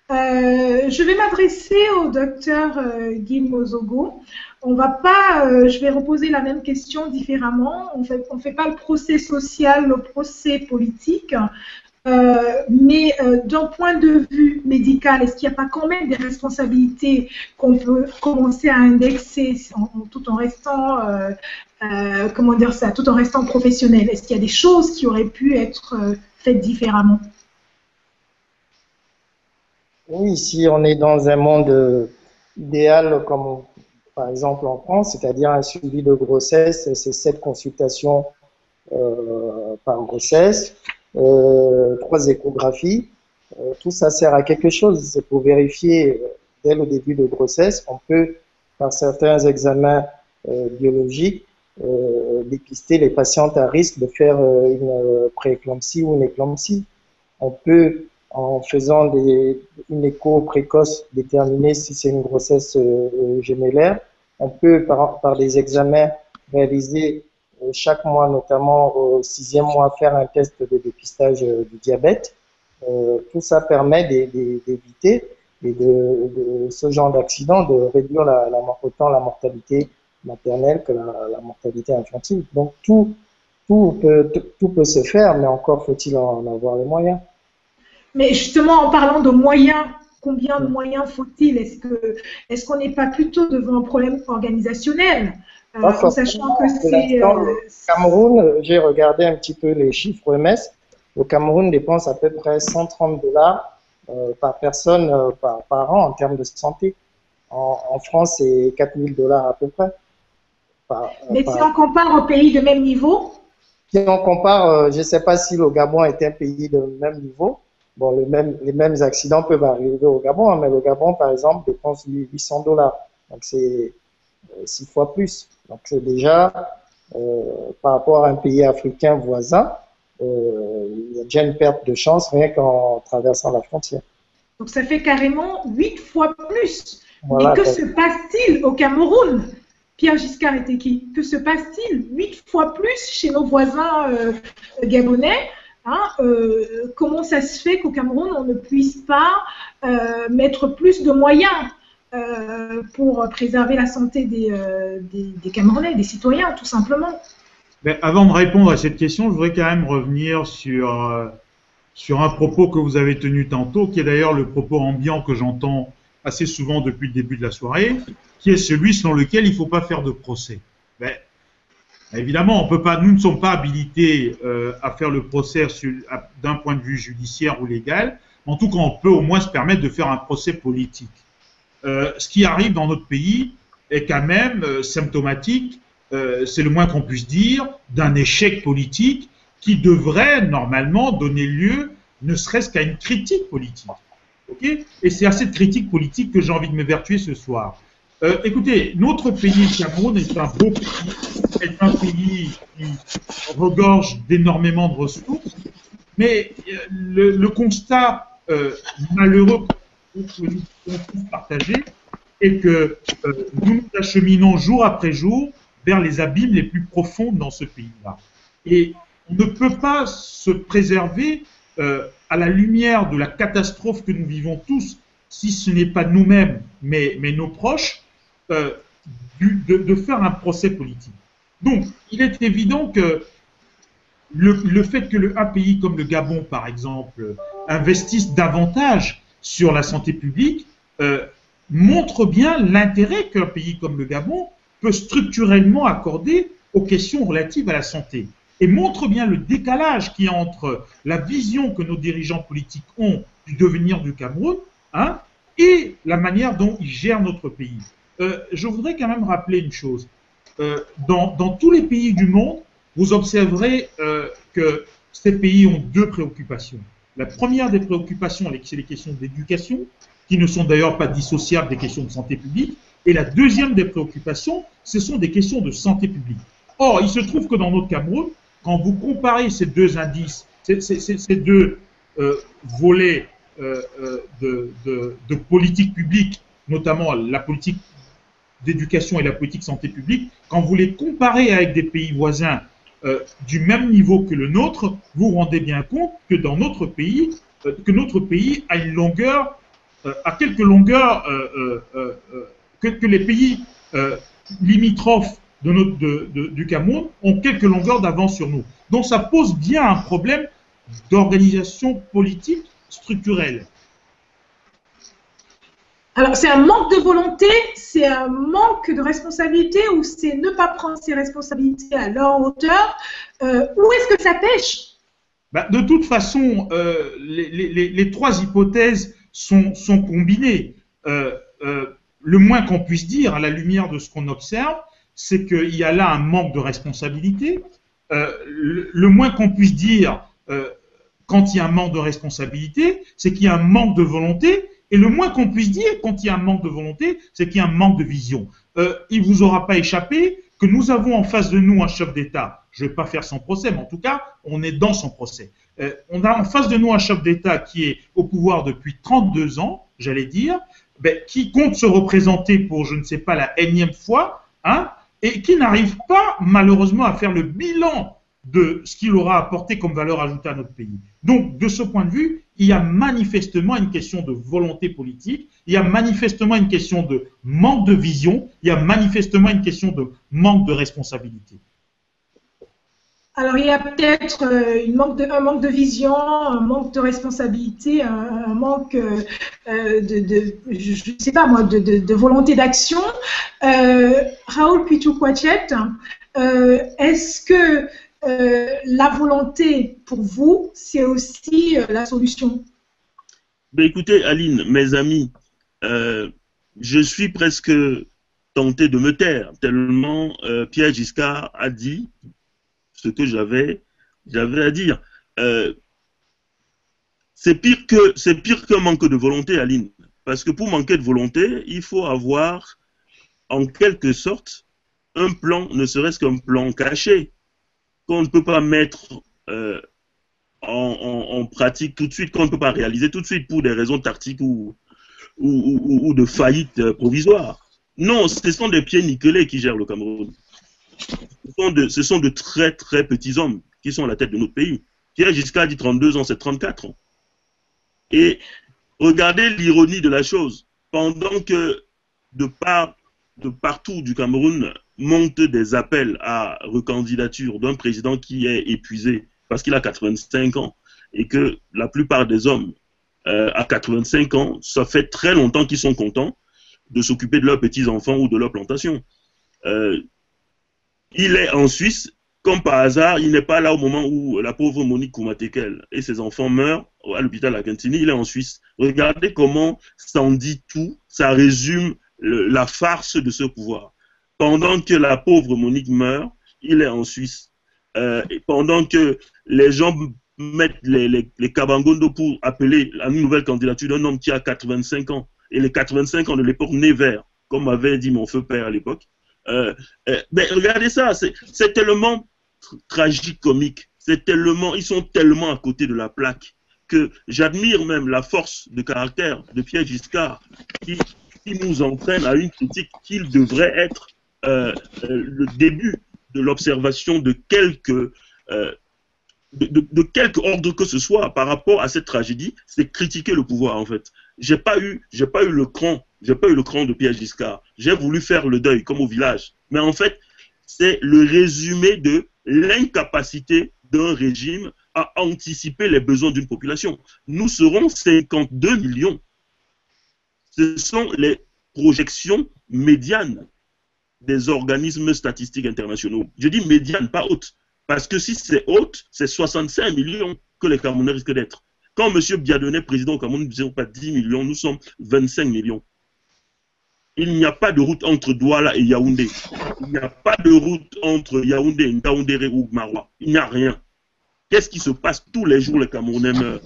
Je vais m'adresser au docteur Guy Mozogo. Je vais reposer la même question différemment. On fait pas le procès social, le procès politique. Mais d'un point de vue médical, est-ce qu'il n'y a pas quand même des responsabilités qu'on peut commencer à indexer tout en restant, tout en restant professionnel? Est-ce qu'il y a des choses qui auraient pu être faites différemment? Oui, si on est dans un monde idéal, comme par exemple en France, c'est-à-dire un suivi de grossesse, c'est 7 consultations par grossesse. 3 échographies, tout ça sert à quelque chose, c'est pour vérifier dès le début de grossesse, on peut, par certains examens biologiques, dépister les patientes à risque de faire une prééclampsie ou une éclampsie. On peut, en faisant une écho précoce, déterminer si c'est une grossesse gémellaire. On peut, par des examens réalisés chaque mois, notamment au 6e mois, faire un test de dépistage du diabète. Tout ça permet d'éviter ce genre d'accident, de réduire autant la mortalité maternelle que la mortalité infantile. Donc tout peut se faire, mais encore faut-il en avoir les moyens. Mais justement, en parlant de moyens, combien de moyens faut-il? Est-ce qu'on n'est pas plutôt devant un problème organisationnel? en sachant que c'est... Au Cameroun, j'ai regardé un petit peu les chiffres OMS. Le Cameroun dépense à peu près 130 dollars par personne par an en termes de santé. En France, c'est 4000 dollars à peu près. Mais si on compare aux pays de même niveau? Si on compare, je ne sais pas si le Gabon est un pays de même niveau. Bon, les mêmes accidents peuvent arriver au Gabon, hein, mais le Gabon, par exemple, dépense 800 dollars. Donc, c'est 6 fois plus. Donc, c'est déjà, par rapport à un pays africain voisin, il y a déjà une perte de chance rien qu'en traversant la frontière. Donc, ça fait carrément 8 fois plus. Voilà, mais que se passe-t-il au Cameroun? Pierre Giscard était qui? Que se passe-t-il 8 fois plus chez nos voisins gabonais? Hein, comment ça se fait qu'au Cameroun, on ne puisse pas mettre plus de moyens pour préserver la santé des Camerounais, des citoyens, tout simplement? Mais avant de répondre à cette question, je voudrais quand même revenir sur un propos que vous avez tenu tantôt, qui est d'ailleurs le propos ambiant que j'entends assez souvent depuis le début de la soirée, qui est celui selon lequel il ne faut pas faire de procès. Ben, évidemment, on peut pas, nous ne sommes pas habilités à faire le procès d'un point de vue judiciaire ou légal, mais en tout cas, on peut au moins se permettre de faire un procès politique. Ce qui arrive dans notre pays est quand même symptomatique, c'est le moins qu'on puisse dire, d'un échec politique qui devrait normalement donner lieu, ne serait-ce qu'à une critique politique. Okay, et c'est à cette critique politique que j'ai envie de m'évertuer ce soir. Écoutez, notre pays, le Cameroun, est un beau pays, est un pays qui regorge d'énormément de ressources, mais le constat malheureux que nous pouvons tous partager est que nous nous acheminons jour après jour vers les abîmes les plus profonds dans ce pays-là. Et on ne peut pas se préserver à la lumière de la catastrophe que nous vivons tous, si ce n'est pas nous-mêmes, mais nos proches, de faire un procès politique. Donc, il est évident que le fait que un pays comme le Gabon, par exemple, investisse davantage sur la santé publique, montre bien l'intérêt qu'un pays comme le Gabon peut structurellement accorder aux questions relatives à la santé. Et montre bien le décalage qu'il y a entre la vision que nos dirigeants politiques ont du devenir du Cameroun, hein, et la manière dont ils gèrent notre pays. Je voudrais quand même rappeler une chose. Dans tous les pays du monde, vous observerez que ces pays ont deux préoccupations. La première des préoccupations, c'est les questions d'éducation, qui ne sont d'ailleurs pas dissociables des questions de santé publique. Et la deuxième des préoccupations, ce sont des questions de santé publique. Or, il se trouve que dans notre Cameroun, quand vous comparez ces deux indices, ces deux volets de politique publique, notamment la politique d'éducation et la politique santé publique, quand vous les comparez avec des pays voisins du même niveau que le nôtre, vous vous rendez bien compte que dans notre pays, a une longueur, à quelques longueurs que les pays limitrophes du Cameroun ont quelques longueurs d'avance sur nous. Donc ça pose bien un problème d'organisation politique structurelle. Alors c'est un manque de volonté, c'est un manque de responsabilité ou c'est ne pas prendre ses responsabilités à leur hauteur? Où est-ce que ça pêche? De toute façon, les trois hypothèses sont combinées. Le moins qu'on puisse dire, à la lumière de ce qu'on observe, c'est qu'il y a là un manque de responsabilité. Le moins qu'on puisse dire, quand il y a un manque de responsabilité, c'est qu'il y a un manque de volonté. Et le moins qu'on puisse dire, quand il y a un manque de volonté, c'est qu'il y a un manque de vision. Il ne vous aura pas échappé que nous avons en face de nous un chef d'État. Je ne vais pas faire son procès, mais en tout cas, on est dans son procès. On a en face de nous un chef d'État qui est au pouvoir depuis 32 ans, j'allais dire, qui compte se représenter pour je ne sais pas la énième fois, hein, et qui n'arrive pas malheureusement à faire le bilan de ce qu'il aura apporté comme valeur ajoutée à notre pays. Donc, de ce point de vue, il y a manifestement une question de volonté politique, il y a manifestement une question de manque de vision, il y a manifestement une question de manque de responsabilité. Alors, il y a peut-être un manque de vision, un manque de responsabilité, un manque je ne sais pas moi, de volonté d'action. Raoul Pichou-Coachet, est-ce que la volonté, pour vous, c'est aussi la solution? Ben écoutez, Aline, mes amis, je suis presque tenté de me taire, tellement Pierre Giscard a dit ce que j'avais à dire. C'est pire qu'un manque de volonté, Aline. Parce que pour manquer de volonté, il faut avoir, en quelque sorte, un plan, ne serait-ce qu'un plan caché, qu'on ne peut pas mettre en pratique tout de suite, qu'on ne peut pas réaliser tout de suite pour des raisons tactiques ou de faillite provisoire. Non, ce sont des pieds nickelés qui gèrent le Cameroun. Ce sont de très très petits hommes qui sont à la tête de notre pays. Pierre Giscard dit 32 ans, c'est 34 ans. Et regardez l'ironie de la chose. Pendant que de partout du Cameroun montent des appels à recandidature d'un président qui est épuisé parce qu'il a 85 ans et que la plupart des hommes à 85 ans, ça fait très longtemps qu'ils sont contents de s'occuper de leurs petits-enfants ou de leurs plantations. Il est en Suisse, comme par hasard, il n'est pas là au moment où la pauvre Monique Koumatekel et ses enfants meurent à l'hôpital à Kintini, il est en Suisse. Regardez comment ça en dit tout, ça résume la farce de ce pouvoir. Pendant que la pauvre Monique meurt, il est en Suisse. Et pendant que les gens mettent les cabangondo pour appeler à une nouvelle candidature d'un homme qui a 85 ans, et les 85 ans de l'époque nés verts, comme avait dit mon feu père à l'époque. Mais regardez ça, c'est tellement tragique, comique, ils sont tellement à côté de la plaque que j'admire même la force de caractère de Pierre Giscard qui nous entraîne à une critique qu'il devrait être le début de l'observation de quelque ordre que ce soit par rapport à cette tragédie, c'est critiquer le pouvoir en fait. J'ai pas eu le cran de Pierre Giscard. J'ai voulu faire le deuil comme au village, mais en fait c'est le résumé de l'incapacité d'un régime à anticiper les besoins d'une population. Nous serons 52 millions. Ce sont les projections médianes des organismes statistiques internationaux. Je dis médiane, pas haute. Parce que si c'est haute, c'est 65 millions que les Camerounais risquent d'être. Quand M. Biadonnet, président au Cameroun, ne disait pas 10 millions, nous sommes 25 millions. Il n'y a pas de route entre Douala et Yaoundé. Il n'y a pas de route entre Yaoundé, Ngaoundéré ou Marois. Il n'y a rien. Qu'est-ce qui se passe tous les jours, les Camerounais meurent?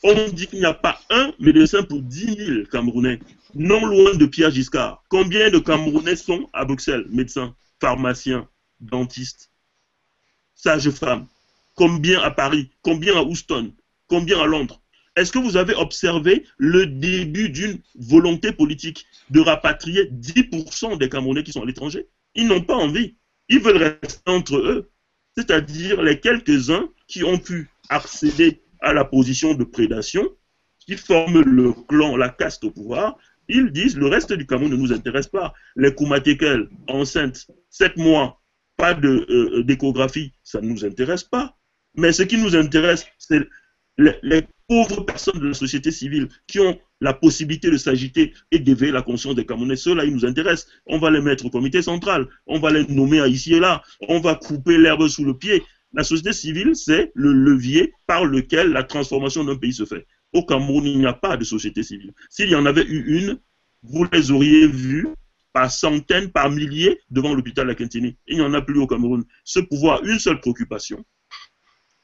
On dit qu'il n'y a pas un médecin pour 10 000 Camerounais, non loin de Pierre Giscard. Combien de Camerounais sont à Bruxelles? Médecins, pharmaciens, dentistes, sages-femmes. Combien à Paris? Combien à Houston? Combien à Londres? Est-ce que vous avez observé le début d'une volonté politique de rapatrier 10% des Camerounais qui sont à l'étranger? Ils n'ont pas envie. Ils veulent rester entre eux. C'est-à-dire les quelques-uns qui ont pu accéder à la position de prédation, qui forment le clan, la caste au pouvoir. Ils disent le reste du Cameroun ne nous intéresse pas. Les Koumatekel, enceintes, 7 mois, pas d'échographie, ça ne nous intéresse pas. Mais ce qui nous intéresse, c'est les pauvres personnes de la société civile qui ont la possibilité de s'agiter et d'éveiller la conscience des Camerounais. Ceux-là, ils nous intéressent. On va les mettre au comité central, on va les nommer à ici et là, on va couper l'herbe sous le pied. La société civile, c'est le levier par lequel la transformation d'un pays se fait. Au Cameroun, il n'y a pas de société civile. S'il y en avait eu une, vous les auriez vues par centaines, par milliers devant l'hôpital à Kintini. Il n'y en a plus au Cameroun. Ce pouvoir, une seule préoccupation,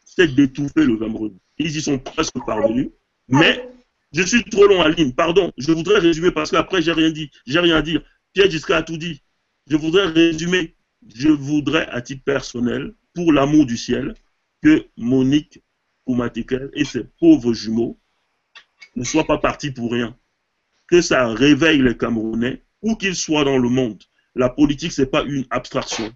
c'est d'étouffer le Cameroun. Ils y sont presque parvenus, mais je suis trop long à ligne. Pardon, je voudrais résumer parce qu'après, j'ai rien dit. J'ai rien à dire. Pierre Giscard a tout dit. Je voudrais résumer. Je voudrais, à titre personnel, pour l'amour du ciel, que Monique Koumatekel et ses pauvres jumeaux ne soient pas partis pour rien. Que ça réveille les Camerounais, où qu'ils soient dans le monde. La politique, ce n'est pas une abstraction.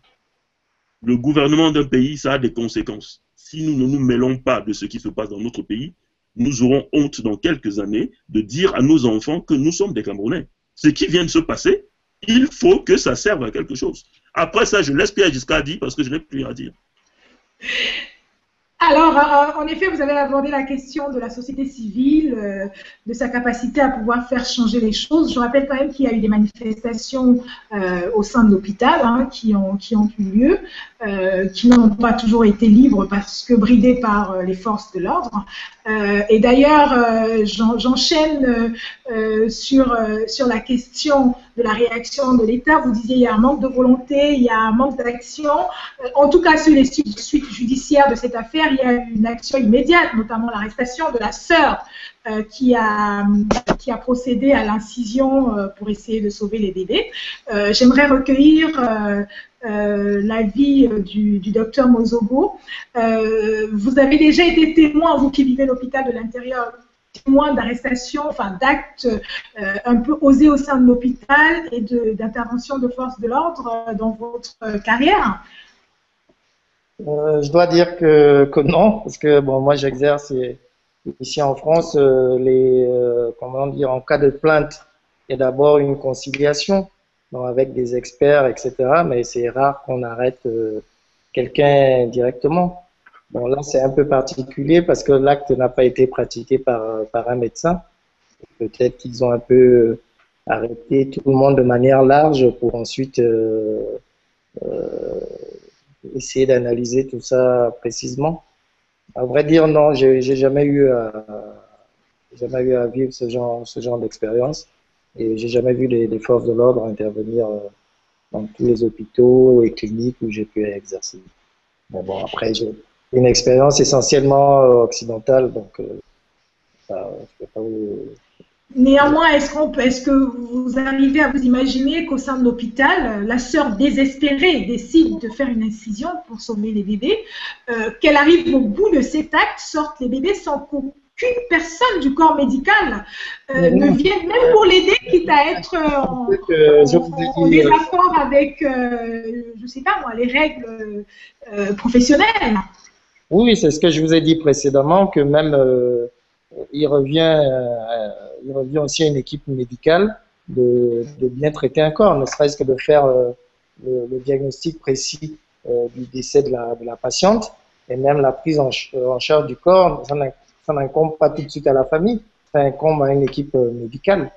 Le gouvernement d'un pays, ça a des conséquences. Si nous ne nous mêlons pas de ce qui se passe dans notre pays, nous aurons honte dans quelques années de dire à nos enfants que nous sommes des Camerounais. Ce qui vient de se passer, il faut que ça serve à quelque chose. Après ça, je laisse Pierre Giscard dire parce que je n'ai plus rien à dire. Alors, en effet, vous avez abordé la question de la société civile, de sa capacité à pouvoir faire changer les choses. Je rappelle quand même qu'il y a eu des manifestations au sein de l'hôpital qui ont eu lieu, qui n'ont pas toujours été libres parce que bridées par les forces de l'ordre. Et d'ailleurs, j'enchaîne sur la question de la réaction de l'État. Vous disiez il y a un manque de volonté, il y a un manque d'action. En tout cas, sur les suites judiciaires de cette affaire, il y a eu une action immédiate, notamment l'arrestation de la sœur qui a procédé à l'incision pour essayer de sauver les bébés. J'aimerais recueillir l'avis du docteur Mozogo. Vous avez déjà été témoin, vous qui vivez l'hôpital de l'intérieur, témoin d'arrestations, enfin d'actes un peu osés au sein de l'hôpital et d'intervention de forces de l'ordre dans votre carrière? Je dois dire que non, parce que bon, moi j'exerce ici en France, comment dire, en cas de plainte, il y a d'abord une conciliation avec des experts, etc. Mais c'est rare qu'on arrête quelqu'un directement. Bon, là c'est un peu particulier parce que l'acte n'a pas été pratiqué par un médecin. Peut-être qu'ils ont un peu arrêté tout le monde de manière large pour ensuite essayer d'analyser tout ça précisément. À vrai dire, non, j'ai jamais eu à vivre ce genre d'expérience et j'ai jamais vu les forces de l'ordre intervenir dans tous les hôpitaux et cliniques où j'ai pu exercer. Mais bon, après, j'ai une expérience essentiellement occidentale, donc je peux pas vous... Néanmoins, est-ce que vous arrivez à vous imaginer qu'au sein de l'hôpital, la sœur désespérée décide de faire une incision pour sauver les bébés, qu'elle arrive au bout de cet acte, sorte les bébés sans qu'aucune personne du corps médical ne vienne même pour l'aider, quitte à être en désaccord avec, je ne sais pas moi, les règles professionnelles? Oui, c'est ce que je vous ai dit précédemment, que même il revient aussi à une équipe médicale de bien traiter un corps, ne serait-ce que de faire le diagnostic précis du décès de la patiente et même la prise en charge du corps. Ça n'incombe pas tout de suite à la famille, ça incombe à une équipe médicale.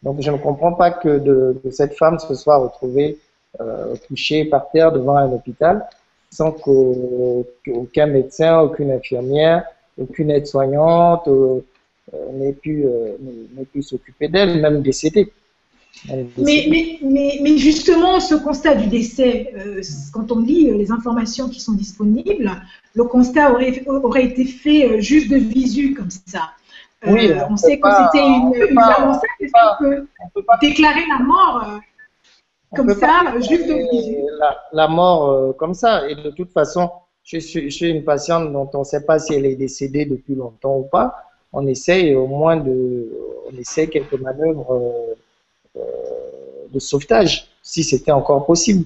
Donc je ne comprends pas que de cette femme se soit retrouvée couchée par terre devant un hôpital sans qu'aucun médecin, aucune infirmière, aucune aide-soignante n'ait pu s'occuper d'elle, même décédée. Mais justement, ce constat du décès, quand on lit les informations qui sont disponibles, le constat aurait été fait juste de visu comme ça. Oui, on sait que c'était une avancée. Est-ce qu'on peut déclarer la mort comme ça, juste de visu? La mort comme ça. Et de toute façon, je suis une patiente dont on ne sait pas si elle est décédée depuis longtemps ou pas. On essaye au moins on essaie quelques manœuvres de sauvetage, si c'était encore possible.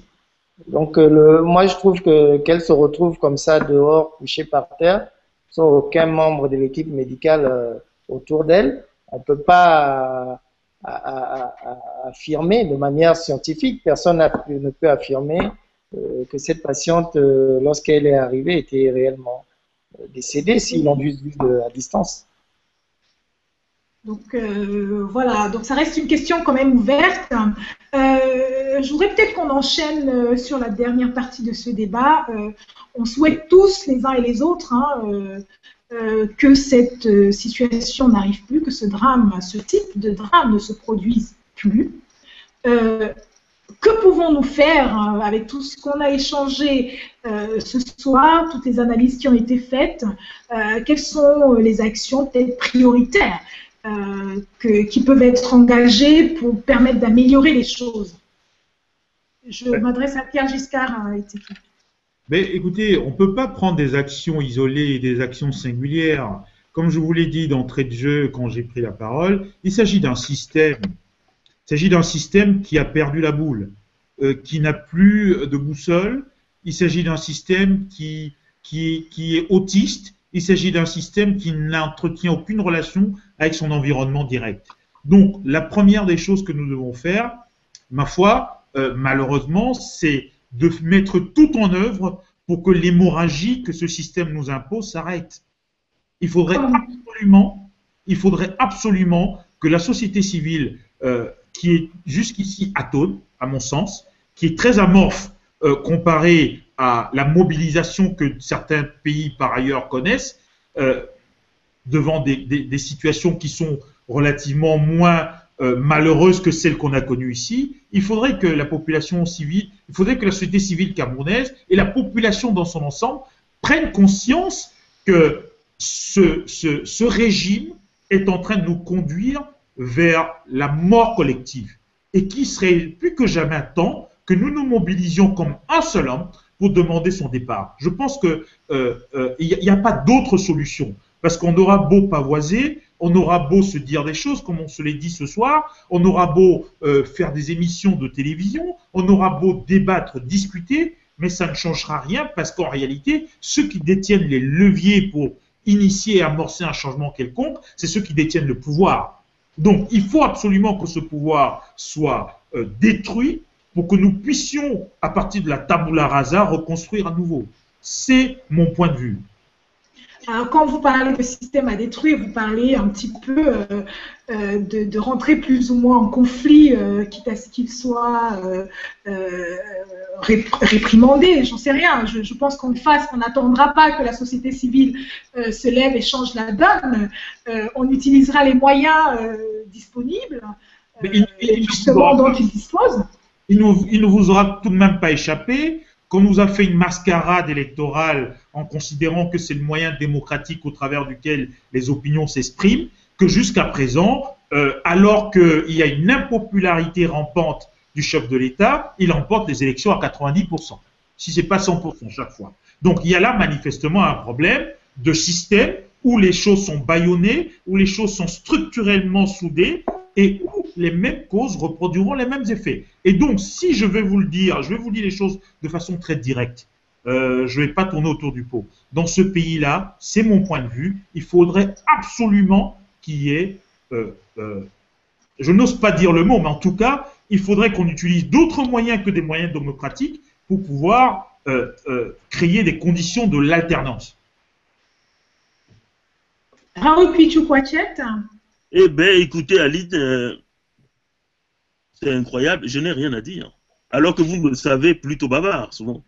Donc, moi, je trouve qu'elle se retrouve comme ça dehors, couchée par terre, sans aucun membre de l'équipe médicale autour d'elle. On ne peut pas affirmer de manière scientifique, personne ne peut affirmer que cette patiente, lorsqu'elle est arrivée, était réellement décédée, s'ils l'ont vu à distance. Donc voilà, donc ça reste une question quand même ouverte. Je voudrais peut-être qu'on enchaîne sur la dernière partie de ce débat. On souhaite tous, les uns et les autres, que cette situation n'arrive plus, que ce type de drame ne se produise plus. Que pouvons-nous faire avec tout ce qu'on a échangé ce soir, toutes les analyses qui ont été faites? Quelles sont les actions peut-être prioritaires qui peuvent être engagées pour permettre d'améliorer les choses? Je m'adresse à Pierre Giscard. Mais écoutez, on ne peut pas prendre des actions isolées et des actions singulières. Comme je vous l'ai dit d'entrée de jeu quand j'ai pris la parole, il s'agit d'un système. Il s'agit d'un système qui a perdu la boule, qui n'a plus de boussole. Il s'agit d'un système qui est autiste. Il s'agit d'un système qui n'entretient aucune relation avec son environnement direct. Donc, la première des choses que nous devons faire, ma foi, malheureusement, c'est de mettre tout en œuvre pour que l'hémorragie que ce système nous impose s'arrête. Il faudrait absolument que la société civile, qui est jusqu'ici atone, à mon sens, qui est très amorphe comparée à la mobilisation que certains pays par ailleurs connaissent, devant des situations qui sont relativement moins malheureuses que celles qu'on a connues ici, il faudrait que la population civile, il faudrait que la société civile camerounaise et la population dans son ensemble prennent conscience que ce régime est en train de nous conduire vers la mort collective et qu'il serait plus que jamais temps que nous nous mobilisions comme un seul homme pour demander son départ. Je pense qu'il n'y a pas d'autre solution. Parce qu'on aura beau pavoiser, on aura beau se dire des choses, comme on se l'est dit ce soir, on aura beau faire des émissions de télévision, on aura beau débattre, discuter, mais ça ne changera rien parce qu'en réalité, ceux qui détiennent les leviers pour initier et amorcer un changement quelconque, c'est ceux qui détiennent le pouvoir. Donc, il faut absolument que ce pouvoir soit détruit pour que nous puissions, à partir de la tabula rasa, reconstruire à nouveau. C'est mon point de vue. Alors, quand vous parlez de système à détruire, vous parlez un petit peu de rentrer plus ou moins en conflit, quitte à ce qu'il soit réprimandé, j'en sais rien. Je pense qu'on n'attendra pas que la société civile se lève et change la donne. On utilisera les moyens disponibles, justement, dont ils disposent. Il ne vous aura tout de même pas échappé qu'on nous a fait une mascarade électorale en considérant que c'est le moyen démocratique au travers duquel les opinions s'expriment, que jusqu'à présent, alors qu'il y a une impopularité rampante du chef de l'État, il remporte les élections à 90%, si ce n'est pas 100% chaque fois. Donc il y a là manifestement un problème de système où les choses sont bâillonnées, où les choses sont structurellement soudées, et où les mêmes causes reproduiront les mêmes effets. Et donc, si je vais vous le dire, je vais vous dire les choses de façon très directe. Je ne vais pas tourner autour du pot. Dans ce pays-là, c'est mon point de vue, il faudrait absolument qu'il y ait, je n'ose pas dire le mot, mais en tout cas, il faudrait qu'on utilise d'autres moyens que des moyens démocratiques pour pouvoir créer des conditions de l'alternance. Raoul Pichou-Poitiet. Eh bien, écoutez, Aline, c'est incroyable, je n'ai rien à dire. Alors que vous me le savez plutôt bavard, souvent.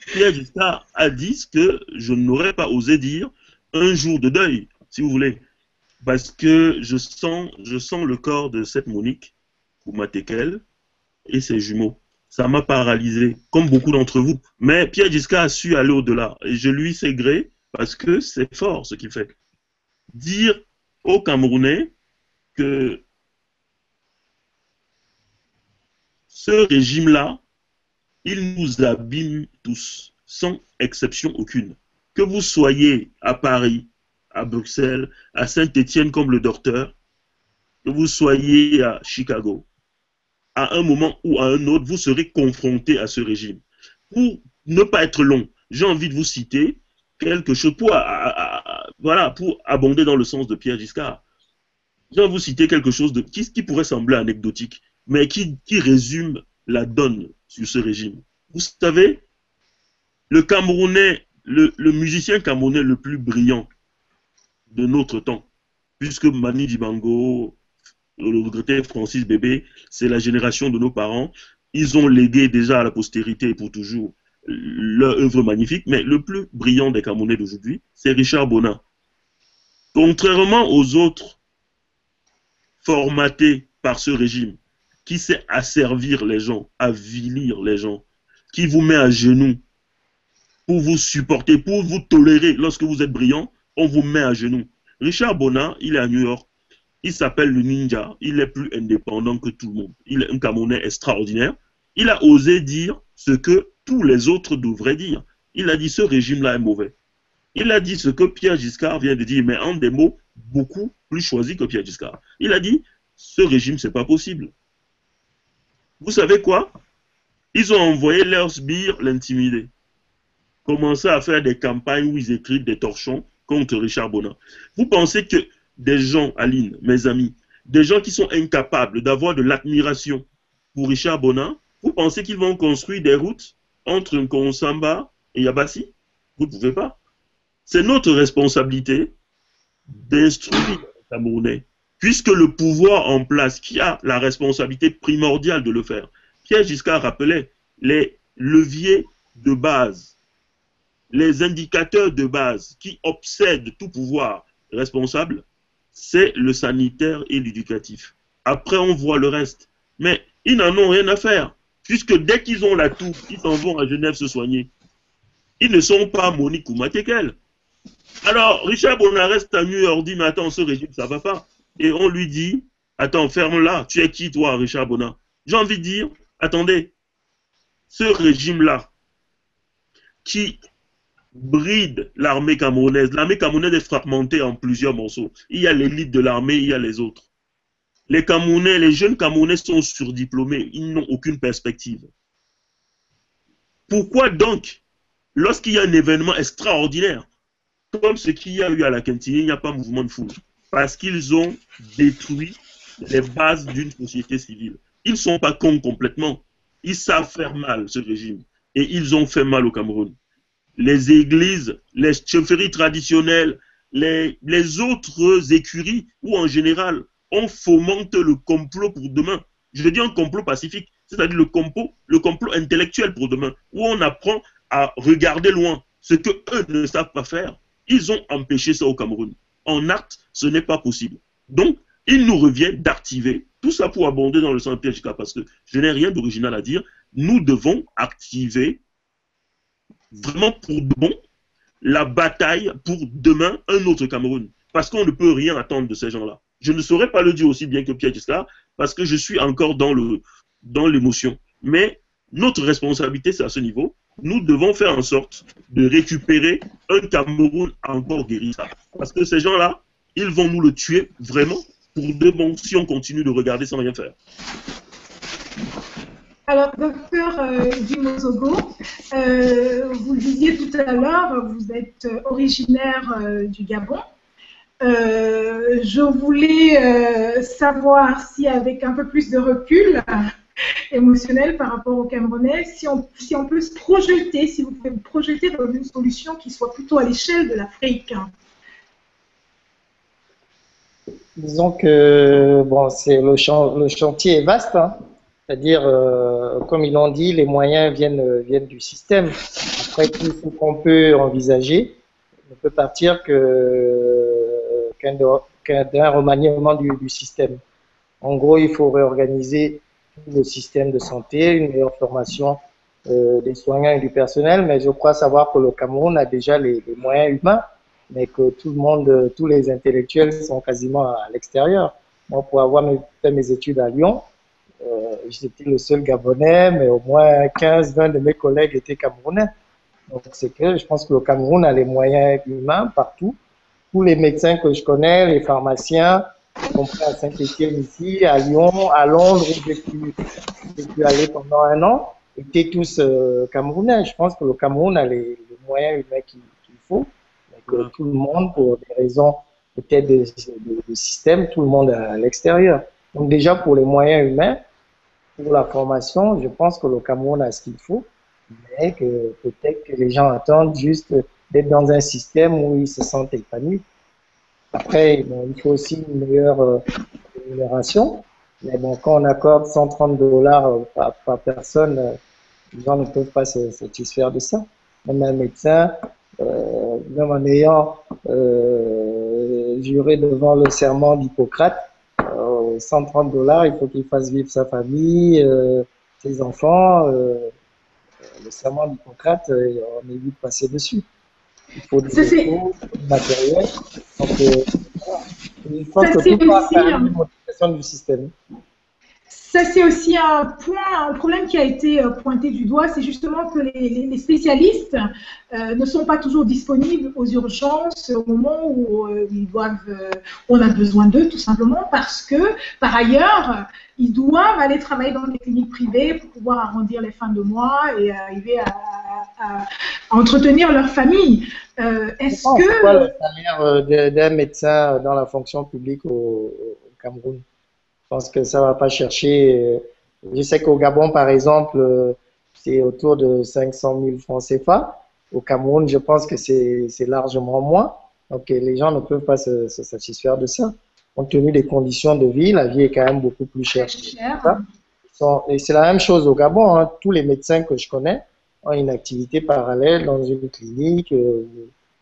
Pierre Giscard a dit ce que je n'aurais pas osé dire un jour de deuil, si vous voulez. Parce que je sens le corps de cette Monique, Koumatekel, et ses jumeaux. Ça m'a paralysé, comme beaucoup d'entre vous. Mais Pierre Giscard a su aller au-delà. Et je lui sais gré, parce que c'est fort ce qu'il fait. Dire aux Camerounais que ce régime-là, il nous abîme tous, sans exception aucune. Que vous soyez à Paris, à Bruxelles, à Saint-Étienne comme le docteur, que vous soyez à Chicago, à un moment ou à un autre, vous serez confronté à ce régime. Pour ne pas être long, j'ai envie de vous citer quelque chose voilà, pour abonder dans le sens de Pierre Giscard. Je vais vous citer quelque chose qui pourrait sembler anecdotique, mais qui résume la donne sur ce régime. Vous savez, le Camerounais, le musicien camerounais le plus brillant de notre temps, puisque Manu Dibango, le regretté Francis Bébé, c'est la génération de nos parents, ils ont légué déjà à la postérité pour toujours leur œuvre magnifique, mais le plus brillant des Camerounais d'aujourd'hui, c'est Richard Bona. Contrairement aux autres formatés par ce régime, qui sait asservir les gens, avilir les gens, qui vous met à genoux pour vous supporter, pour vous tolérer. Lorsque vous êtes brillant, on vous met à genoux. Richard Bona, il est à New York, il s'appelle le ninja, il est plus indépendant que tout le monde. Il est un Camerounais extraordinaire. Il a osé dire ce que tous les autres devraient dire. Il a dit ce régime-là est mauvais. Il a dit ce que Pierre Giscard vient de dire, mais en des mots beaucoup plus choisis que Pierre Giscard. Il a dit ce régime, c'est pas possible. Vous savez quoi? Ils ont envoyé leurs sbires l'intimider. Commencer à faire des campagnes où ils écrivent des torchons contre Richard Bona. Vous pensez que des gens, Aline, mes amis, des gens qui sont incapables d'avoir de l'admiration pour Richard Bona, vous pensez qu'ils vont construire des routes entre Nkonsamba et Yabassi. Vous ne pouvez pas. C'est notre responsabilité d'instruire les Camerounais, puisque le pouvoir en place, qui a la responsabilité primordiale de le faire. Pierre Giscard rappelait les leviers de base, les indicateurs de base qui obsèdent tout pouvoir responsable, c'est le sanitaire et l'éducatif. Après, on voit le reste. Mais ils n'en ont rien à faire, puisque dès qu'ils ont la toux, ils s'en vont à Genève se soigner. Ils ne sont pas Monique ou Matékel. Alors, Richard Bonarès à New York dit, mais attends, ce régime, ça ne va pas. Et on lui dit, attends, ferme-la. Tu es qui, toi, Richard Bonard? J'ai envie de dire, attendez, ce régime-là, qui bride l'armée camerounaise est fragmentée en plusieurs morceaux. Il y a l'élite de l'armée, il y a les autres. Les Camerounais, les jeunes Camerounais sont surdiplômés, ils n'ont aucune perspective. Pourquoi donc, lorsqu'il y a un événement extraordinaire, comme ce qu'il y a eu à la Cantine, il n'y a pas mouvement de foule? Parce qu'ils ont détruit les bases d'une société civile. Ils ne sont pas cons complètement. Ils savent faire mal, ce régime. Et ils ont fait mal au Cameroun. Les églises, les chefferies traditionnelles, les autres écuries, ou en général, on fomente le complot pour demain. Je dis un complot pacifique, c'est-à-dire le complot intellectuel pour demain, où on apprend à regarder loin. Ce que eux ne savent pas faire, ils ont empêché ça au Cameroun. En acte, ce n'est pas possible. Donc, il nous revient d'activer tout ça pour abonder dans le sens PHK, parce que je n'ai rien d'original à dire. Nous devons activer vraiment pour de bon la bataille pour demain un autre Cameroun. Parce qu'on ne peut rien attendre de ces gens-là. Je ne saurais pas le dire aussi bien que Pierre Giscard, parce que je suis encore dans l'émotion. Mais notre responsabilité, c'est à ce niveau. Nous devons faire en sorte de récupérer un Cameroun encore guérissable. Parce que ces gens-là, ils vont nous le tuer vraiment pour de bon si on continue de regarder sans rien faire. Alors, docteur Dimosogo, vous le disiez tout à l'heure, vous êtes originaire du Gabon. Je voulais savoir si, avec un peu plus de recul émotionnel par rapport aux Camerounais, si on peut se projeter, si vous pouvez vous projeter dans une solution qui soit plutôt à l'échelle de l'Afrique. Disons que bon, le chantier est vaste, hein. C'est-à-dire, comme ils l'ont dit, les moyens viennent du système. Après, tout ce qu'on peut envisager ne peut partir d'un remaniement du système. En gros, il faut réorganiser le système de santé, une meilleure formation des soignants et du personnel, mais je crois savoir que le Cameroun a déjà les moyens humains, mais que tous les intellectuels sont quasiment à l'extérieur. Moi, pour avoir fait mes études à Lyon, j'étais le seul Gabonais, mais au moins 15-20 de mes collègues étaient Camerounais. Donc, c'est que je pense que le Cameroun a les moyens humains partout. Tous les médecins que je connais, les pharmaciens, y compris à Saint-Étienne ici, à Lyon, à Londres, où j'ai pu aller pendant 1 an, étaient tous Camerounais. Je pense que le Cameroun a les moyens humains qu'il faut, mais que tout le monde, pour des raisons peut-être de système, tout le monde est à l'extérieur. Donc déjà, pour les moyens humains, pour la formation, je pense que le Cameroun a ce qu'il faut, mais que peut-être que les gens attendent juste d'être dans un système où ils se sentent épanouis. Après, bon, il faut aussi une meilleure rémunération, mais bon, quand on accorde $130 par personne, les gens ne peuvent pas se satisfaire de ça. Même un médecin, même en ayant juré devant le serment d'Hippocrate, $130, il faut qu'il fasse vivre sa famille, ses enfants. Le serment d'Hippocrate, on évite de passer dessus. Il faut des ressources, du matériel. Donc, je pense que tout passe par une modification du système. Ça, c'est aussi un problème qui a été pointé du doigt, c'est justement que les spécialistes ne sont pas toujours disponibles aux urgences au moment où on a besoin d'eux, tout simplement, parce que, par ailleurs, ils doivent aller travailler dans des cliniques privées pour pouvoir arrondir les fins de mois et arriver à entretenir leur famille. Est-ce que... C'est quoi le salaire d'un médecin dans la fonction publique au Cameroun? Je pense que ça ne va pas chercher. Je sais qu'au Gabon, par exemple, c'est autour de 500 000 francs CFA. Au Cameroun, je pense que c'est largement moins. Donc, les gens ne peuvent pas se satisfaire de ça. Compte tenu des conditions de vie, la vie est quand même beaucoup plus chère. Et c'est la même chose au Gabon. Hein. Tous les médecins que je connais ont une activité parallèle dans une clinique,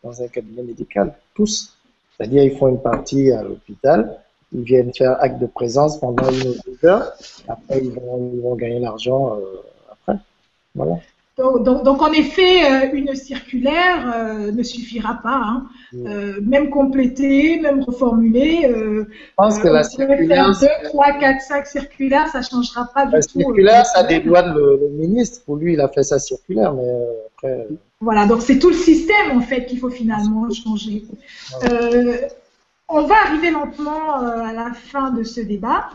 dans un cabinet médical. Tous. C'est-à-dire, ils font une partie à l'hôpital, ils viennent faire acte de présence pendant 1 ou 2 heures. Après, ils vont gagner l'argent après. Voilà. Donc, en effet, une circulaire ne suffira pas. Hein. Même compléter, même reformuler. Je pense que la circulaire. 2, 3, 4, 5 circulaires, ça ne changera pas du tout. La circulaire, ça dédouane le ministre. Pour lui, il a fait sa circulaire, mais après. Voilà, donc c'est tout le système en fait qu'il faut finalement changer. On va arriver lentement à la fin de ce débat.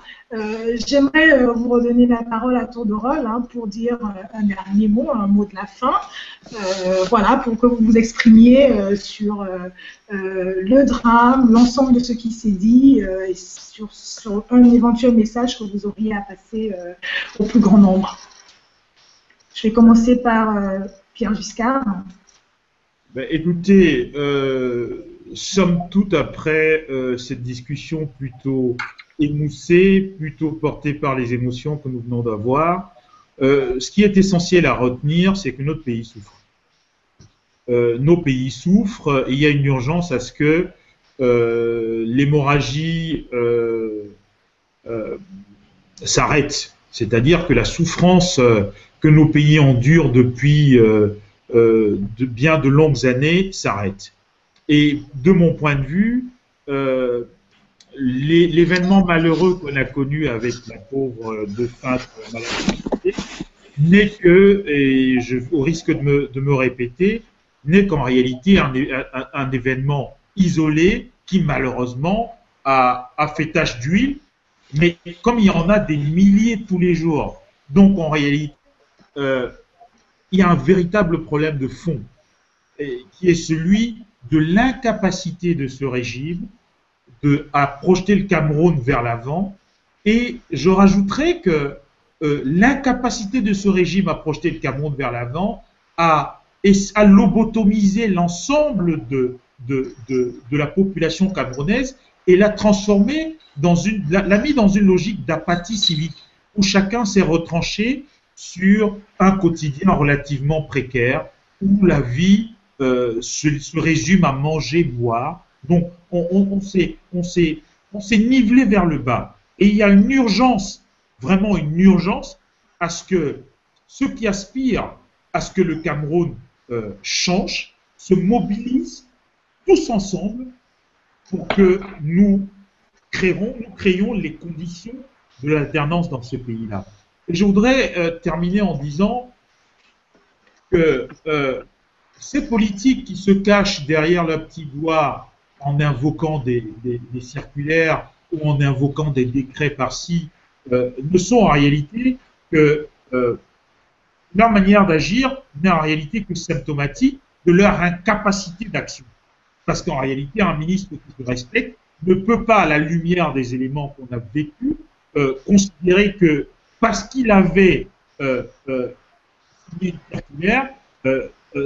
J'aimerais vous redonner la parole à tour de rôle hein, pour dire un dernier mot, un mot de la fin. Voilà, pour que vous vous exprimiez sur le drame, l'ensemble de ce qui s'est dit et sur un éventuel message que vous auriez à passer au plus grand nombre. Je vais commencer par Pierre Giscard. Ben, écoutez, somme toute, après cette discussion plutôt émoussée, plutôt portée par les émotions que nous venons d'avoir, ce qui est essentiel à retenir, c'est que notre pays souffre. Nos pays souffrent et il y a une urgence à ce que l'hémorragie s'arrête. C'est-à-dire que la souffrance que nos pays endurent depuis bien de longues années s'arrête. Et de mon point de vue, l'événement malheureux qu'on a connu avec la pauvre défunte maladie n'est que, et au risque de me répéter, n'est qu'en réalité un événement isolé qui malheureusement a fait tache d'huile, mais comme il y en a des milliers tous les jours, donc en réalité, il y a un véritable problème de fond, qui est celui de l'incapacité de ce régime à projeter le Cameroun vers l'avant. Et je rajouterais que l'incapacité de ce régime à projeter le Cameroun vers l'avant à lobotomiser l'ensemble de la population camerounaise et l'a transformé l'a mis dans une logique d'apathie civique où chacun s'est retranché sur un quotidien relativement précaire où la vie se résume à manger, boire. Donc, on s'est nivelé vers le bas. Et il y a une urgence, vraiment une urgence, à ce que ceux qui aspirent à ce que le Cameroun change se mobilisent tous ensemble pour que nous créions les conditions de l'alternance dans ce pays-là. Et je voudrais terminer en disant que ces politiques qui se cachent derrière leur petit doigt en invoquant des circulaires ou en invoquant des décrets par-ci ne sont en réalité que leur manière d'agir n'est en réalité que symptomatique de leur incapacité d'action. Parce qu'en réalité, un ministre qui se respecte ne peut pas, à la lumière des éléments qu'on a vécus, considérer que parce qu'il avait signé une circulaire,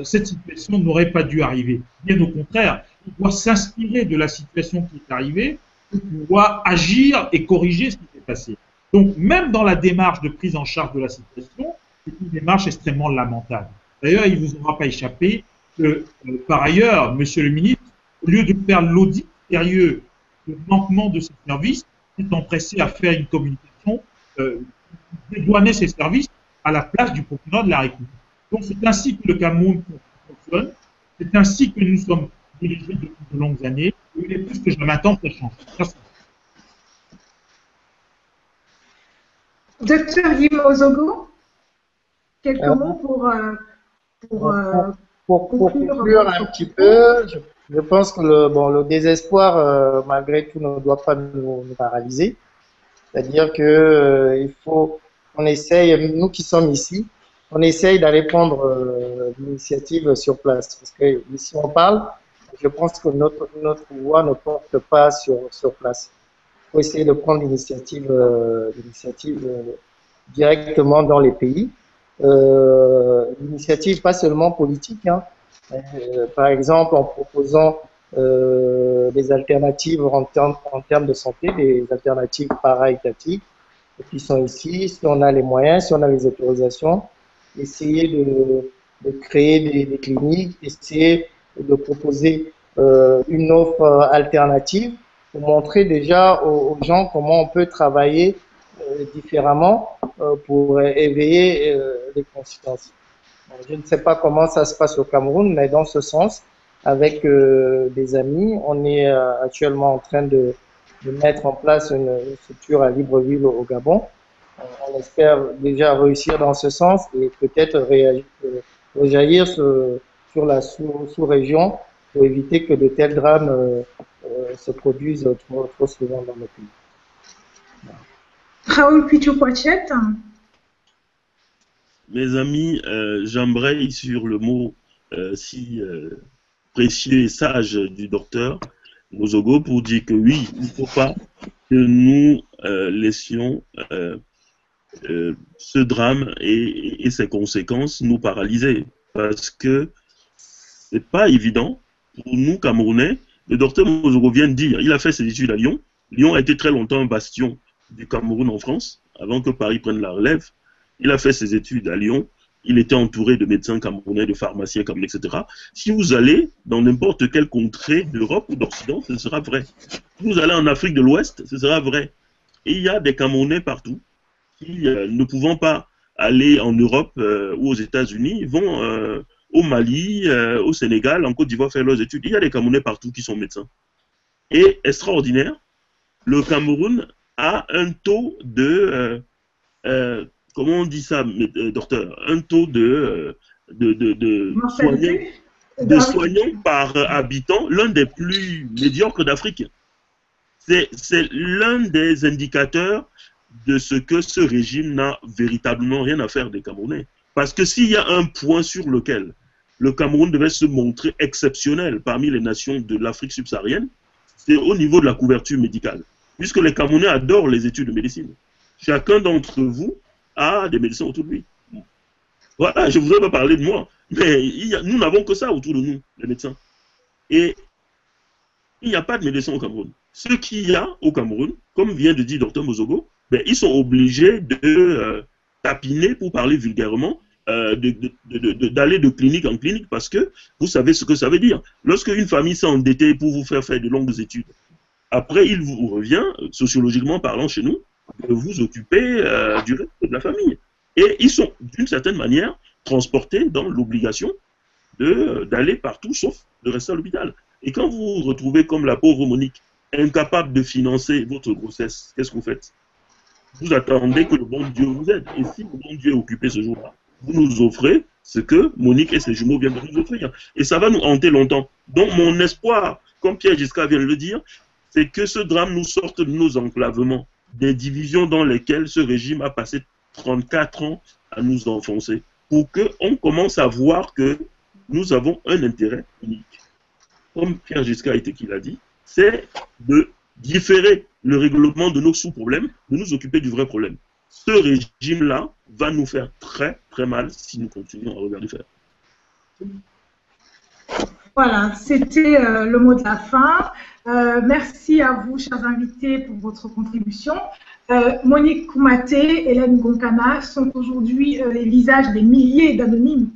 cette situation n'aurait pas dû arriver. Bien au contraire, il doit s'inspirer de la situation qui est arrivée pour pouvoir agir et corriger ce qui s'est passé. Donc, même dans la démarche de prise en charge de la situation, c'est une démarche extrêmement lamentable. D'ailleurs, il ne vous aura pas échappé que, par ailleurs, Monsieur le ministre, au lieu de faire l'audit sérieux du manquement de ces services, s'est empressé à faire une communication dédouaner ces services à la place du procureur de la République. Donc, c'est ainsi que le Cameroun fonctionne, c'est ainsi que nous sommes dirigés depuis de longues années, et il est plus que je m'attends que ça change. Merci. Docteur Yima Ozogo, quelques mots pour conclure un petit peu. Je pense que le désespoir, malgré tout, ne doit pas nous paralyser. C'est-à-dire que il faut qu'on essaye, nous qui sommes ici, on essaye d'aller prendre l'initiative sur place. Parce que ici on parle, je pense que notre voix ne porte pas sur place. Il faut essayer de prendre l'initiative directement dans les pays. L'initiative pas seulement politique, hein, Par exemple, en proposant des alternatives en termes de santé, des alternatives para-étatiques qui sont ici, si on a les moyens, si on a les autorisations, essayer de créer des cliniques, essayer de proposer une offre alternative pour montrer déjà aux gens comment on peut travailler différemment pour éveiller les consciences. Je ne sais pas comment ça se passe au Cameroun, mais dans ce sens, avec des amis, on est actuellement en train de mettre en place une structure à Libreville au Gabon. On espère déjà réussir dans ce sens et peut-être rejaillir sur la sous-région pour éviter que de tels drames se produisent trop souvent dans le pays. Raoul Pichou-Poichet. Mes amis, j'embraye sur le mot si précieux et sage du docteur Mozogo pour dire que oui, il ne faut pas que nous laissions ce drame et ses conséquences nous paralyser. Parce que c'est pas évident pour nous, Camerounais. Le docteur Mozogo vient de dire, il a fait ses études à Lyon. Lyon a été très longtemps un bastion du Cameroun en France, avant que Paris prenne la relève. Il a fait ses études à Lyon. Il était entouré de médecins camerounais, de pharmaciens camerounais, etc. Si vous allez dans n'importe quelle contrée d'Europe ou d'Occident, ce sera vrai. Si vous allez en Afrique de l'Ouest, ce sera vrai. Et il y a des Camerounais partout qui, ne pouvant pas aller en Europe ou aux États-Unis, vont au Mali, au Sénégal, en Côte d'Ivoire faire leurs études. Il y a des Camerounais partout qui sont médecins. Et extraordinaire, le Cameroun a un taux de... comment on dit ça, docteur? Un taux de soignants par habitant, l'un des plus médiocres d'Afrique. C'est l'un des indicateurs de ce que ce régime n'a véritablement rien à faire des Camerounais. Parce que s'il y a un point sur lequel le Cameroun devait se montrer exceptionnel parmi les nations de l'Afrique subsaharienne, c'est au niveau de la couverture médicale. Puisque les Camerounais adorent les études de médecine. Chacun d'entre vous a des médecins autour de lui. Voilà, je ne voudrais pas parler de moi, mais nous n'avons que ça autour de nous, les médecins. Et il n'y a pas de médecins au Cameroun. Ce qu'il y a au Cameroun, comme vient de dire Dr Mozogo, ben, ils sont obligés de tapiner, pour parler vulgairement, d'aller de clinique en clinique, parce que vous savez ce que ça veut dire. Lorsque une famille s'est endettée pour vous faire de longues études, après il vous revient, sociologiquement parlant chez nous, de vous occuper du reste de la famille. Et ils sont, d'une certaine manière, transportés dans l'obligation d'aller partout, sauf de rester à l'hôpital. Et quand vous vous retrouvez comme la pauvre Monique, incapable de financer votre grossesse, qu'est-ce que vous faites? Vous attendez que le bon Dieu vous aide. Et si le bon Dieu est occupé ce jour-là, vous nous offrez ce que Monique et ses jumeaux viennent de nous offrir. Et ça va nous hanter longtemps. Donc mon espoir, comme Pierre Giscard vient de le dire, c'est que ce drame nous sorte de nos enclavements, des divisions dans lesquelles ce régime a passé 34 ans à nous enfoncer, pour qu'on commence à voir que nous avons un intérêt unique. Comme Pierre Giscard qui l'a dit, c'est de différer le règlement de nos sous-problèmes, de nous occuper du vrai problème. Ce régime-là va nous faire très très mal si nous continuons à regarder faire. Voilà, c'était le mot de la fin. Merci à vous, chers invités, pour votre contribution. Monique Koumaté, Hélène Gonkana sont aujourd'hui les visages des milliers d'anonymes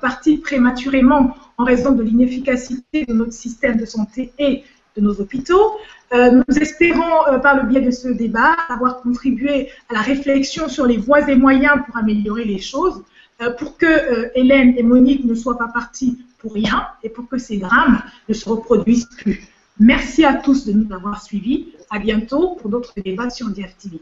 partis prématurément en raison de l'inefficacité de notre système de santé et de nos hôpitaux. Nous espérons, par le biais de ce débat, avoir contribué à la réflexion sur les voies et moyens pour améliorer les choses, pour que Hélène et Monique ne soient pas parties pour rien et pour que ces drames ne se reproduisent plus. Merci à tous de nous avoir suivis. À bientôt pour d'autres débats sur DFTV.